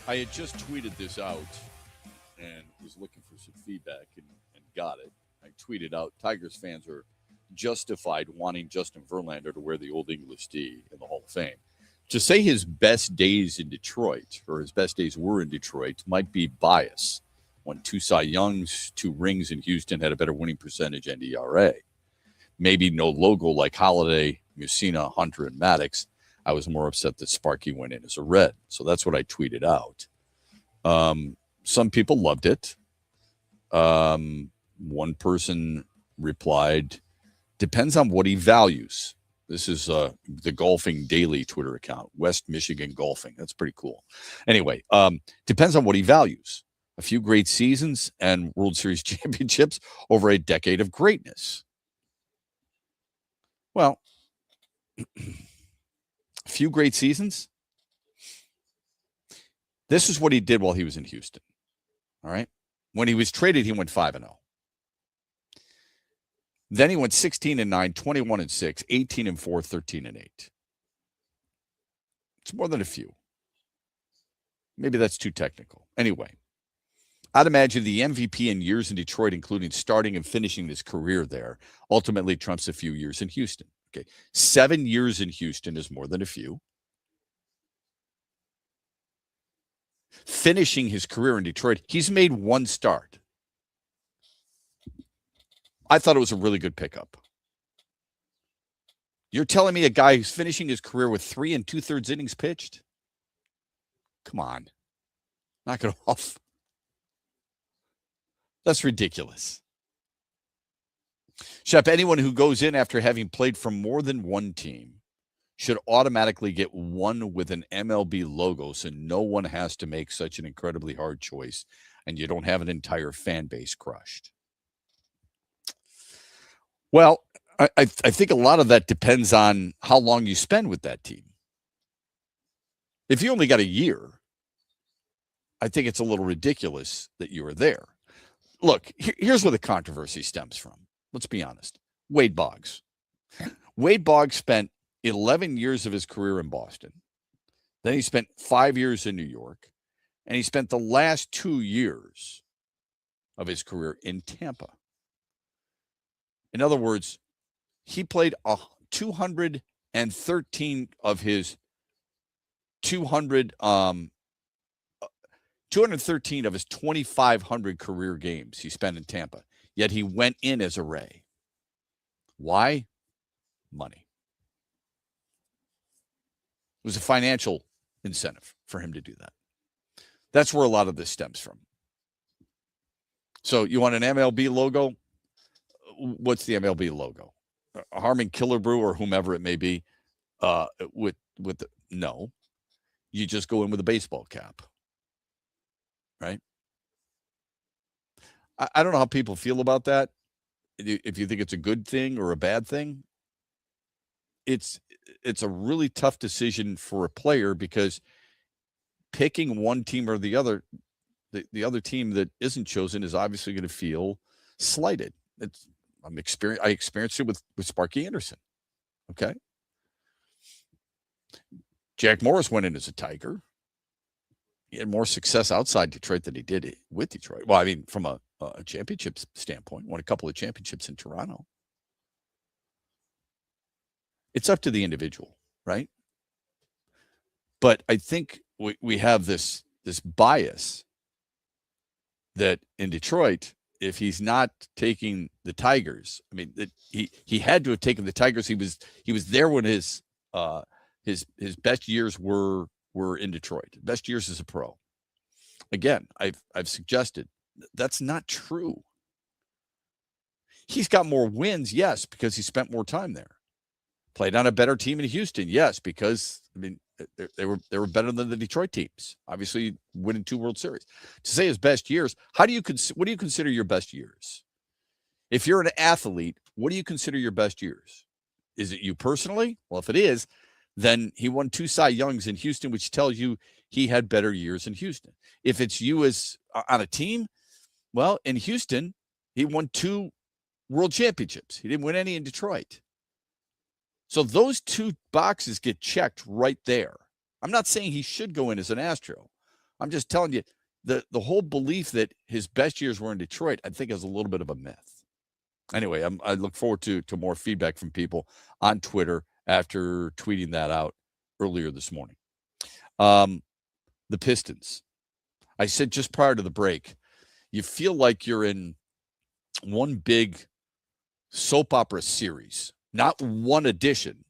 I had just tweeted this out and was looking for some feedback and got it. I tweeted out, Tigers fans are justified wanting Justin Verlander to wear the Old English D in the Hall of Fame. To say his best days in Detroit, or his best days were in Detroit, might be bias. Won 2 Cy Youngs, 2 rings in Houston, had a better winning percentage and ERA. Maybe no logo like Holiday, Mussina, Hunter, and Maddox. I was more upset that Sparky went in as a Red. So that's what I tweeted out. Some people loved it. One person replied, depends on what he values. This is the Golfing Daily Twitter account, West Michigan Golfing. That's pretty cool. Anyway, depends on what he values. A few great seasons and World Series championships over a decade of greatness. Well, a few great seasons. This is what he did while he was in Houston. All right. When he was traded, he went 5-0. Then he went 16-9, 21-6, 18-4, 13-8. It's more than a few. Maybe that's too technical. Anyway, I'd imagine the MVP in years in Detroit, including starting and finishing his career there, ultimately trumps a few years in Houston. Okay, 7 years in Houston is more than a few. Finishing his career in Detroit, he's made 1 start. I thought it was a really good pickup. You're telling me a guy who's finishing his career with 3 2/3 innings pitched? Come on. Knock it off. That's ridiculous. Shep, anyone who goes in after having played for more than one team should automatically get one with an MLB logo, so no one has to make such an incredibly hard choice and you don't have an entire fan base crushed. Well, I think a lot of that depends on how long you spend with that team. If you only got a year, I think it's a little ridiculous that you were there. Look, here's where the controversy stems from. Let's be honest. Wade Boggs. Wade Boggs spent 11 years of his career in Boston. Then he spent 5 years in New York. And he spent the last 2 years of his career in Tampa. In other words, he played 213 of his 213 of his 2,500 career games he spent in Tampa. Yet he went in as a Ray. Why? Money. It was a financial incentive for him to do that. That's where a lot of this stems from. So you want an MLB logo? What's the MLB logo? Harmon Killebrew or whomever it may be. No, you just go in with a baseball cap, right? I don't know how people feel about that. If you think it's a good thing or a bad thing, it's a really tough decision for a player because picking one team or the other, the other team that isn't chosen is obviously going to feel slighted. I experienced it with Sparky Anderson. Okay. Jack Morris went in as a Tiger. He had more success outside Detroit than he did with Detroit. Well, I mean, from a championship standpoint, won a couple of championships in Toronto. It's up to the individual, right? But I think we have this bias that in Detroit, if he's not taking the Tigers, I mean, he had to have taken the Tigers. He was there when his best years were in Detroit. Best years as a pro. Again, I've suggested that's not true. He's got more wins, yes, because he spent more time there. Played on a better team in Houston, yes, because I mean they were better than the Detroit teams. Obviously, winning 2 World Series. To say his best years, what do you consider your best years? If you're an athlete, what do you consider your best years? Is it you personally? Well, if it is, then he won 2 Cy Youngs in Houston, which tells you he had better years in Houston. If it's you as on a team, well, in Houston, he won 2 World Championships. He didn't win any in Detroit. So those 2 boxes get checked right there. I'm not saying he should go in as an Astro. I'm just telling you, the whole belief that his best years were in Detroit, I think is a little bit of a myth. Anyway, I look forward to more feedback from people on Twitter after tweeting that out earlier this morning. The Pistons. I said just prior to the break, you feel like you're in one big soap opera series, not one edition,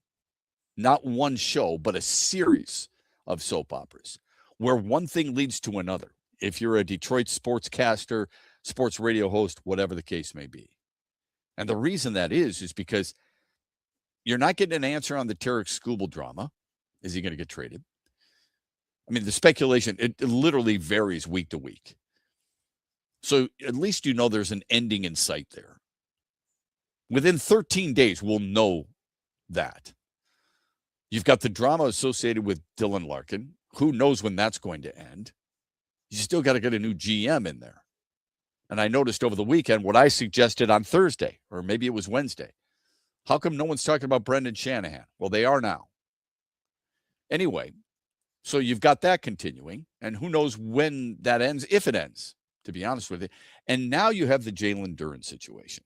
not one show, but a series of soap operas where one thing leads to another. If you're a Detroit sportscaster, sports radio host, whatever the case may be. And the reason that is because you're not getting an answer on the Tarek Skubal drama. Is he going to get traded? I mean, the speculation, it literally varies week to week. So at least you know there's an ending in sight there. Within 13 days, we'll know that. You've got the drama associated with Dylan Larkin. Who knows when that's going to end? You still got to get a new GM in there. And I noticed over the weekend what I suggested on Thursday, or maybe it was Wednesday. How come no one's talking about Brendan Shanahan? Well, they are now. Anyway, so you've got that continuing, and who knows when that ends, if it ends, to be honest with you. And now you have the Jalen Duren situation.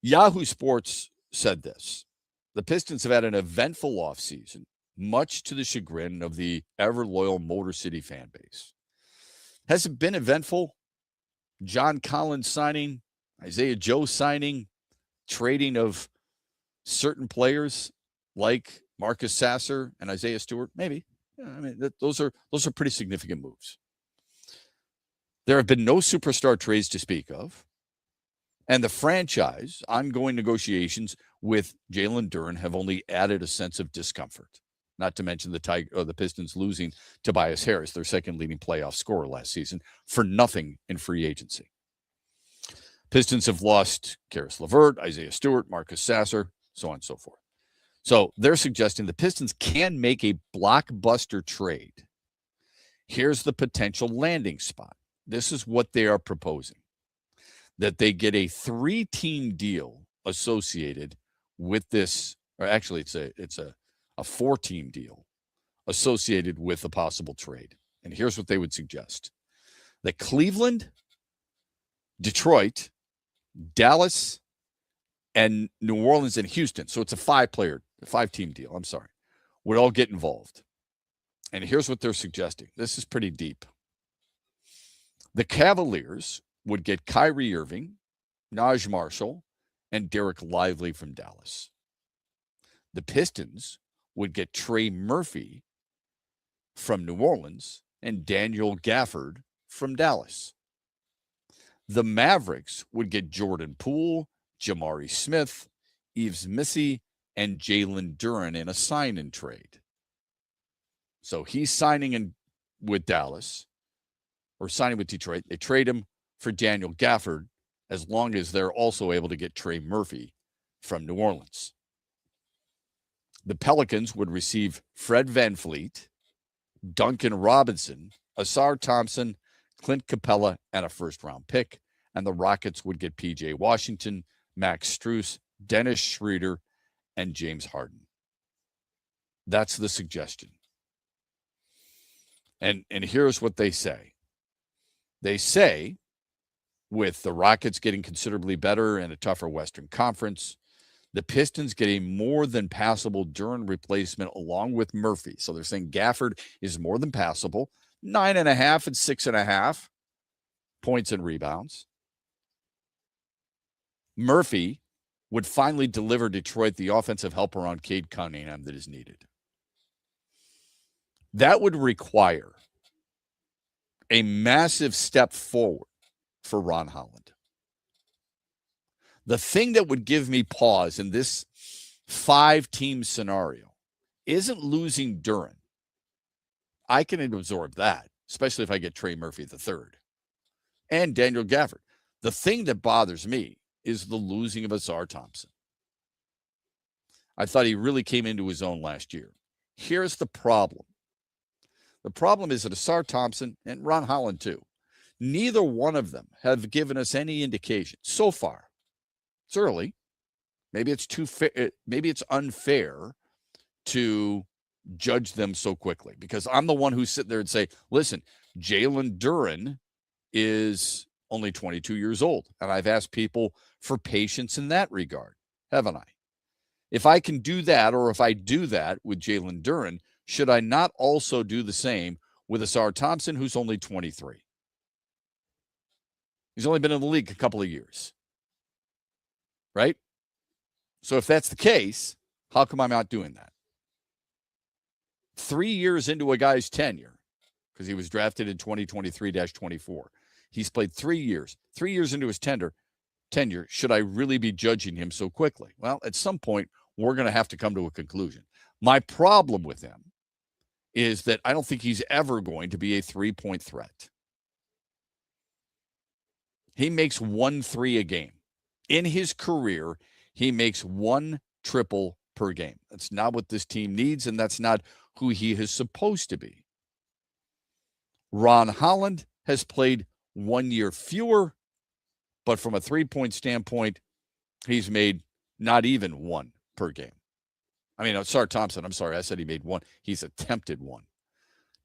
Yahoo Sports said this. The Pistons have had an eventful offseason, much to the chagrin of the ever-loyal Motor City fan base. Has it been eventful? John Collins signing, Isaiah Joe signing, trading of certain players like Marcus Sasser and Isaiah Stewart? Maybe. Yeah, I mean, those are pretty significant moves. There have been no superstar trades to speak of. And the franchise, ongoing negotiations with Jalen Duren have only added a sense of discomfort. Not to mention the Pistons losing Tobias Harris, their second leading playoff scorer last season, for nothing in free agency. Pistons have lost Karis LeVert, Isaiah Stewart, Marcus Sasser, so on and so forth. So they're suggesting the Pistons can make a blockbuster trade. Here's the potential landing spot. This is what they are proposing. That they get a 3-team deal associated with this, or actually it's a 4-team deal associated with a possible trade. And here's what they would suggest. That Cleveland, Detroit, Dallas, and New Orleans and Houston, so it's a 5-team deal, I'm sorry, would all get involved. And here's what they're suggesting. This is pretty deep. The Cavaliers would get Kyrie Irving, Naj Marshall, and Derek Lively from Dallas. The Pistons would get Trey Murphy from New Orleans and Daniel Gafford from Dallas. The Mavericks would get Jordan Poole, Jamari Smith, Yves Missy, and Jalen Duren in a sign-in trade. So he's signing with Dallas or signing with Detroit. They trade him for Daniel Gafford as long as they're also able to get Trey Murphy from New Orleans. The Pelicans would receive Fred VanVleet, Duncan Robinson, Asar Thompson, Clint Capella, and a first-round pick. And the Rockets would get P.J. Washington, Max Strus, Dennis Schroeder, and James Harden. That's the suggestion. And here's what they say. They say, with the Rockets getting considerably better and a tougher Western Conference, the Pistons get a more than passable Duren replacement along with Murphy. So they're saying Gafford is more than passable, 9.5 and 6.5 points and rebounds. Murphy would finally deliver Detroit the offensive helper on Cade Cunningham that is needed. That would require a massive step forward for Ron Holland. The thing that would give me pause in this 5-team scenario isn't losing Duren. I can absorb that, especially if I get Trey Murphy III and Daniel Gafford. The thing that bothers me is the losing of Asar Thompson. I thought he really came into his own last year. Here's the problem. The problem is that Asar Thompson and Ron Holland too, neither one of them have given us any indication so far. It's early. Maybe it's unfair to judge them so quickly, because I'm the one who's sitting there and say, listen, Jalen Duren is only 22 years old. And I've asked people for patience in that regard, haven't I? If I can do that, or if I do that with Jalen Duren, should I not also do the same with Asar Thompson, who's only 23? He's only been in the league a couple of years, right? So if that's the case, how come I'm not doing that? 3 years into a guy's tenure, because he was drafted in 2023-24. He's played 3 years. 3 years into his tenure, should I really be judging him so quickly? Well, at some point, we're going to have to come to a conclusion. My problem with him is that I don't think he's ever going to be a three-point threat. He makes 1 3 a game. In his career, he makes 1 triple per game. That's not what this team needs, and that's not who he is supposed to be. Ron Holland has played 1 year fewer, but from a three-point standpoint, he's made not even 1 per game. I mean, Asar Thompson, I'm sorry, I said he made 1. He's attempted 1.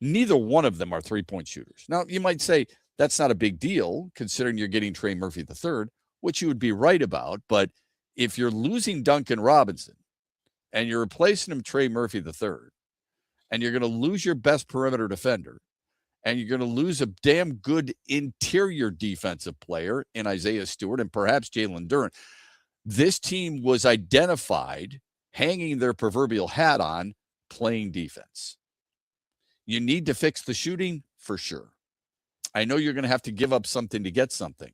Neither one of them are three-point shooters. Now, you might say that's not a big deal, considering you're getting Trey Murphy III, which you would be right about. But if you're losing Duncan Robinson and you're replacing him Trey Murphy III, and you're going to lose your best perimeter defender, and you're going to lose a damn good interior defensive player in Isaiah Stewart and perhaps Jalen Duren, this team was identified hanging their proverbial hat on playing defense. You need to fix the shooting for sure. I know you're going to have to give up something to get something,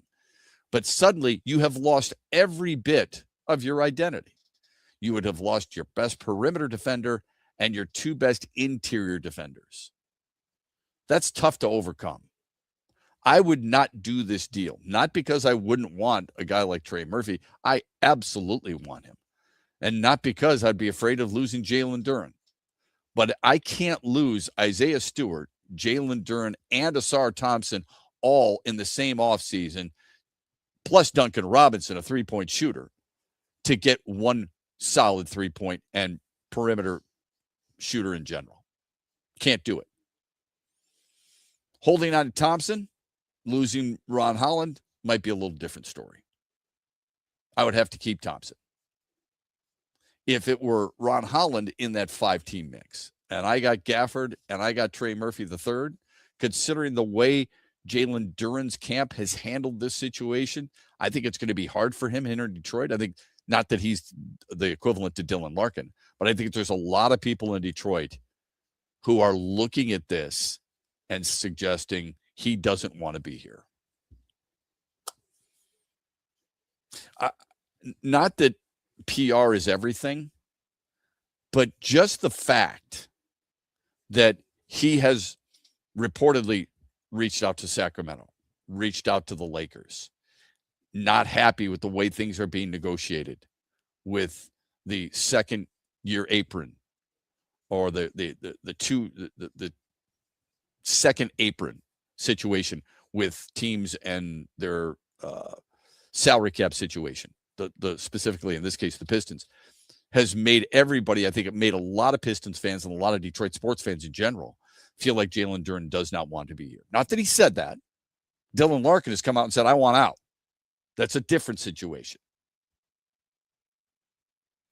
but suddenly you have lost every bit of your identity. You would have lost your best perimeter defender and your 2 best interior defenders. That's tough to overcome. I would not do this deal, not because I wouldn't want a guy like Trey Murphy. I absolutely want him. And not because I'd be afraid of losing Jalen Duren. But I can't lose Isaiah Stewart, Jalen Duren, and Asar Thompson all in the same offseason, plus Duncan Robinson, a three-point shooter, to get 1 solid three-point and perimeter shooter in general. Can't do it. Holding on to Thompson, losing Ron Holland might be a little different story. I would have to keep Thompson. If it were Ron Holland in that 5-team mix, and I got Gafford and I got Trey Murphy III, considering the way Jalen Duren's camp has handled this situation, I think it's going to be hard for him here in Detroit. I think not that he's the equivalent to Dylan Larkin, but I think there's a lot of people in Detroit who are looking at this and suggesting he doesn't want to be here. Not that PR is everything, but just the fact that he has reportedly reached out to Sacramento, reached out to the Lakers, not happy with the way things are being negotiated with the second-year apron or the second apron situation with teams and their salary cap situation. The specifically in this case, the Pistons, has made everybody, I think it made a lot of Pistons fans and a lot of Detroit sports fans in general feel like Jalen Duren does not want to be here. Not that he said that. Dylan Larkin has come out and said, I want out. That's a different situation.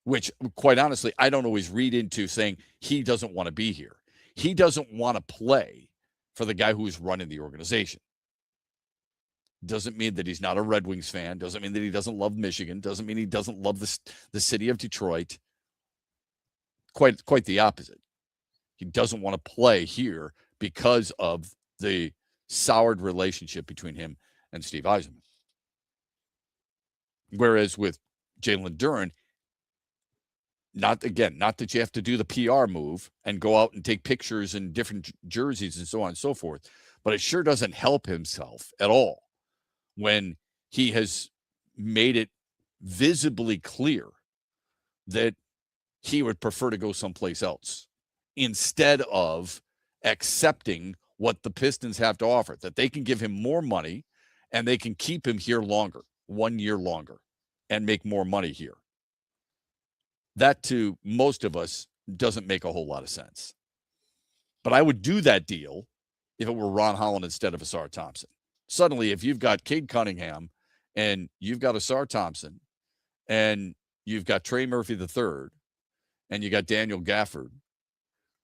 Which, quite honestly, I don't always read into saying he doesn't want to be here. He doesn't want to play for the guy who is running the organization. Doesn't mean that he's not a Red Wings fan. Doesn't mean that he doesn't love Michigan. Doesn't mean he doesn't love the city of Detroit. Quite the opposite. He doesn't want to play here because of the soured relationship between him and Steve Yzerman. Whereas with Jalen Duren, not that you have to do the PR move and go out and take pictures in different jerseys and so on and so forth, but it sure doesn't help himself at all when he has made it visibly clear that he would prefer to go someplace else instead of accepting what the Pistons have to offer, that they can give him more money and they can keep him here longer, 1 year longer, and make more money here. That, to most of us, doesn't make a whole lot of sense. But I would do that deal if it were Ron Holland instead of Asar Thompson. Suddenly, if you've got Cade Cunningham and you've got Asar Thompson and you've got Trey Murphy III and you got Daniel Gafford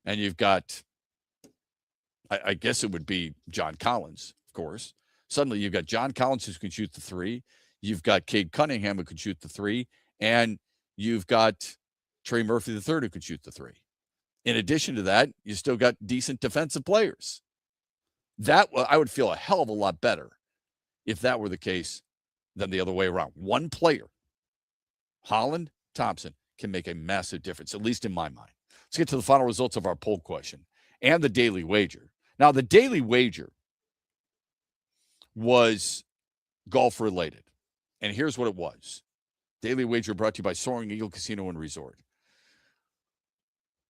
and you've got, I guess it would be John Collins, of course. Suddenly, you've got John Collins who can shoot the three. You've got Cade Cunningham who can shoot the three. And you've got Trey Murphy III who can shoot the three. In addition to that, you still got decent defensive players. That I would feel a hell of a lot better if that were the case than the other way around. One player, Holland, Thompson, can make a massive difference, at least in my mind. Let's get to the final results of our poll question and the daily wager. Now, the daily wager was golf related, and here's what it was. Daily wager brought to you by Soaring Eagle Casino and Resort.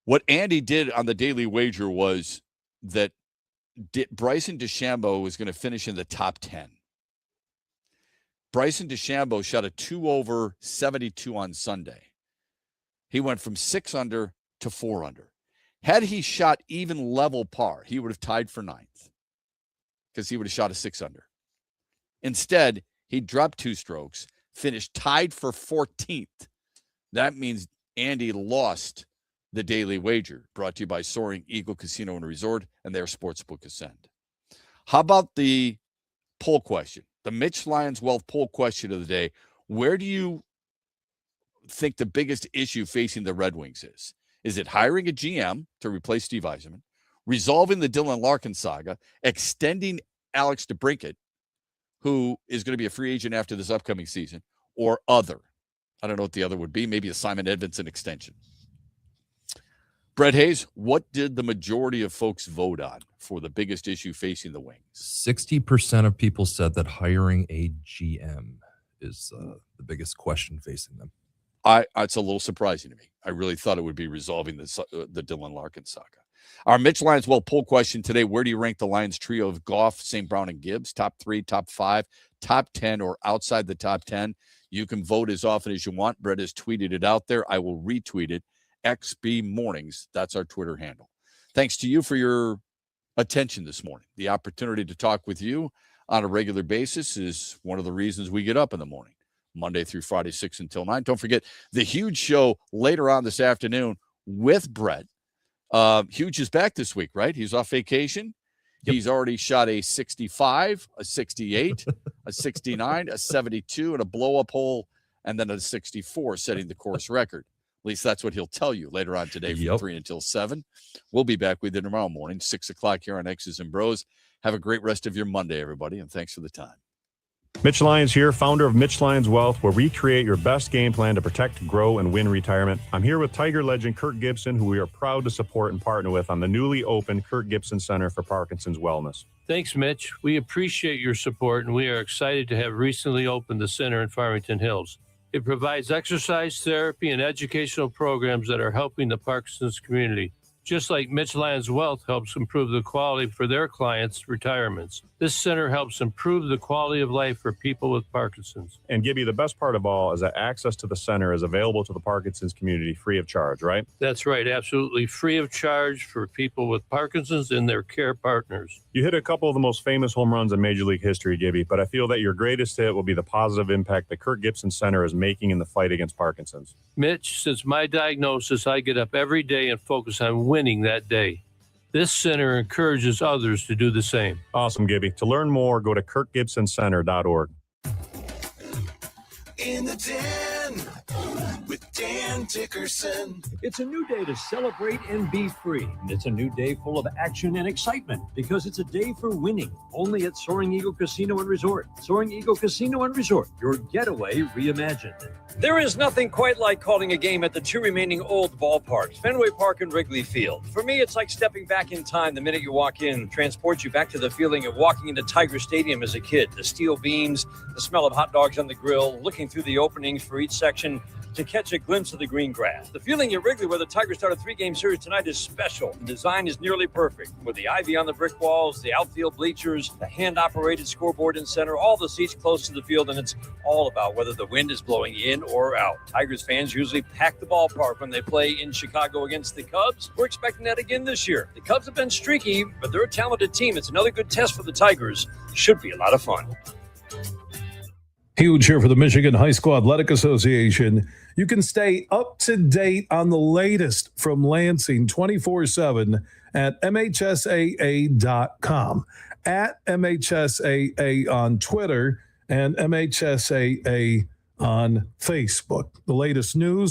What Andy did on the daily wager was that Bryson DeChambeau was going to finish in the top 10. Bryson DeChambeau shot a 2 over 72 on Sunday. He went from 6 under to 4 under. Had he shot even level par, he would have tied for 9th because he would have shot a 6 under. Instead, he dropped 2 strokes, finished tied for 14th. That means Andy lost the daily wager, brought to you by Soaring Eagle Casino and Resort and their Sportsbook Ascend. How about the poll question, the Mitch Lyons Wealth poll question of the day? Where do you think the biggest issue facing the Red Wings is? Is it hiring a GM to replace Steve Yzerman, resolving the Dylan Larkin saga, extending Alex DeBrincat, who is going to be a free agent after this upcoming season, or other? I don't know what the other would be. Maybe a Simon Edvinsson extension. Brett Hayes, what did the majority of folks vote on for the biggest issue facing the Wings? 60% of people said that hiring a GM is the biggest question facing them. It's a little surprising to me. I really thought it would be resolving the Dylan Larkin saga. Our Mitch Lyons Well poll question today: where do you rank the Lions trio of Goff, St. Brown, and Gibbs? Top 3, top 5, top 10, or outside the top 10? You can vote as often as you want. Brett has tweeted it out there. I will retweet it. XB Mornings. That's our Twitter handle. Thanks to you for your attention this morning. The opportunity to talk with you on a regular basis is one of the reasons we get up in the morning, Monday through Friday, 6 until 9. Don't forget the Huge show later on this afternoon with Brett. Huge is back this week, right? He's off vacation. Yep. He's already shot a 65, a 68, a 69, a 72, and a blow-up hole, and then a 64, setting the course record. At least that's what he'll tell you later on today from 3 until 7. We'll be back with you tomorrow morning, 6 o'clock here on X's and Bros. Have a great rest of your Monday, everybody, and thanks for the time. Mitch Lyons here, founder of Mitch Lyons Wealth, where we create your best game plan to protect, grow, and win retirement. I'm here with Tiger legend Kirk Gibson, who we are proud to support and partner with on the newly opened Kirk Gibson Center for Parkinson's Wellness. Thanks, Mitch. We appreciate your support, and we are excited to have recently opened the center in Farmington Hills. It provides exercise therapy and educational programs that are helping the Parkinson's community, just like Mitch Lyons Wealth helps improve the quality for their clients' retirements. This center helps improve the quality of life for people with Parkinson's. And Gibby, the best part of all is that access to the center is available to the Parkinson's community free of charge, right? That's right, absolutely free of charge for people with Parkinson's and their care partners. You hit a couple of the most famous home runs in Major League history, Gibby, but I feel that your greatest hit will be the positive impact the Kirk Gibson Center is making in the fight against Parkinson's. Mitch, since my diagnosis, I get up every day and focus on winning that day. This center encourages others to do the same. Awesome, Gibby. To learn more, go to kirkgibsoncenter.org. In the Den with Dan Dickerson. It's a new day to celebrate and be free. And it's a new day full of action and excitement because it's a day for winning. Only at Soaring Eagle Casino and Resort. Soaring Eagle Casino and Resort, your getaway reimagined. There is nothing quite like calling a game at the 2 remaining old ballparks, Fenway Park and Wrigley Field. For me, it's like stepping back in time the minute you walk in, transports you back to the feeling of walking into Tiger Stadium as a kid. The steel beams, the smell of hot dogs on the grill, looking through the openings for each section, to catch a glimpse of the green grass. The feeling at Wrigley, where the Tigers start a 3-game series tonight, is special. The design is nearly perfect, with the ivy on the brick walls, the outfield bleachers, the hand-operated scoreboard in center, all the seats close to the field, and it's all about whether the wind is blowing in or out. Tigers fans usually pack the ballpark when they play in Chicago against the Cubs. We're expecting that again this year. The Cubs have been streaky, but they're a talented team. It's another good test for the Tigers. Should be a lot of fun. Huge here for the Michigan High School Athletic Association. You can stay up to date on the latest from Lansing 24/7 at MHSAA.com, at MHSAA on Twitter, and MHSAA on Facebook. The latest news.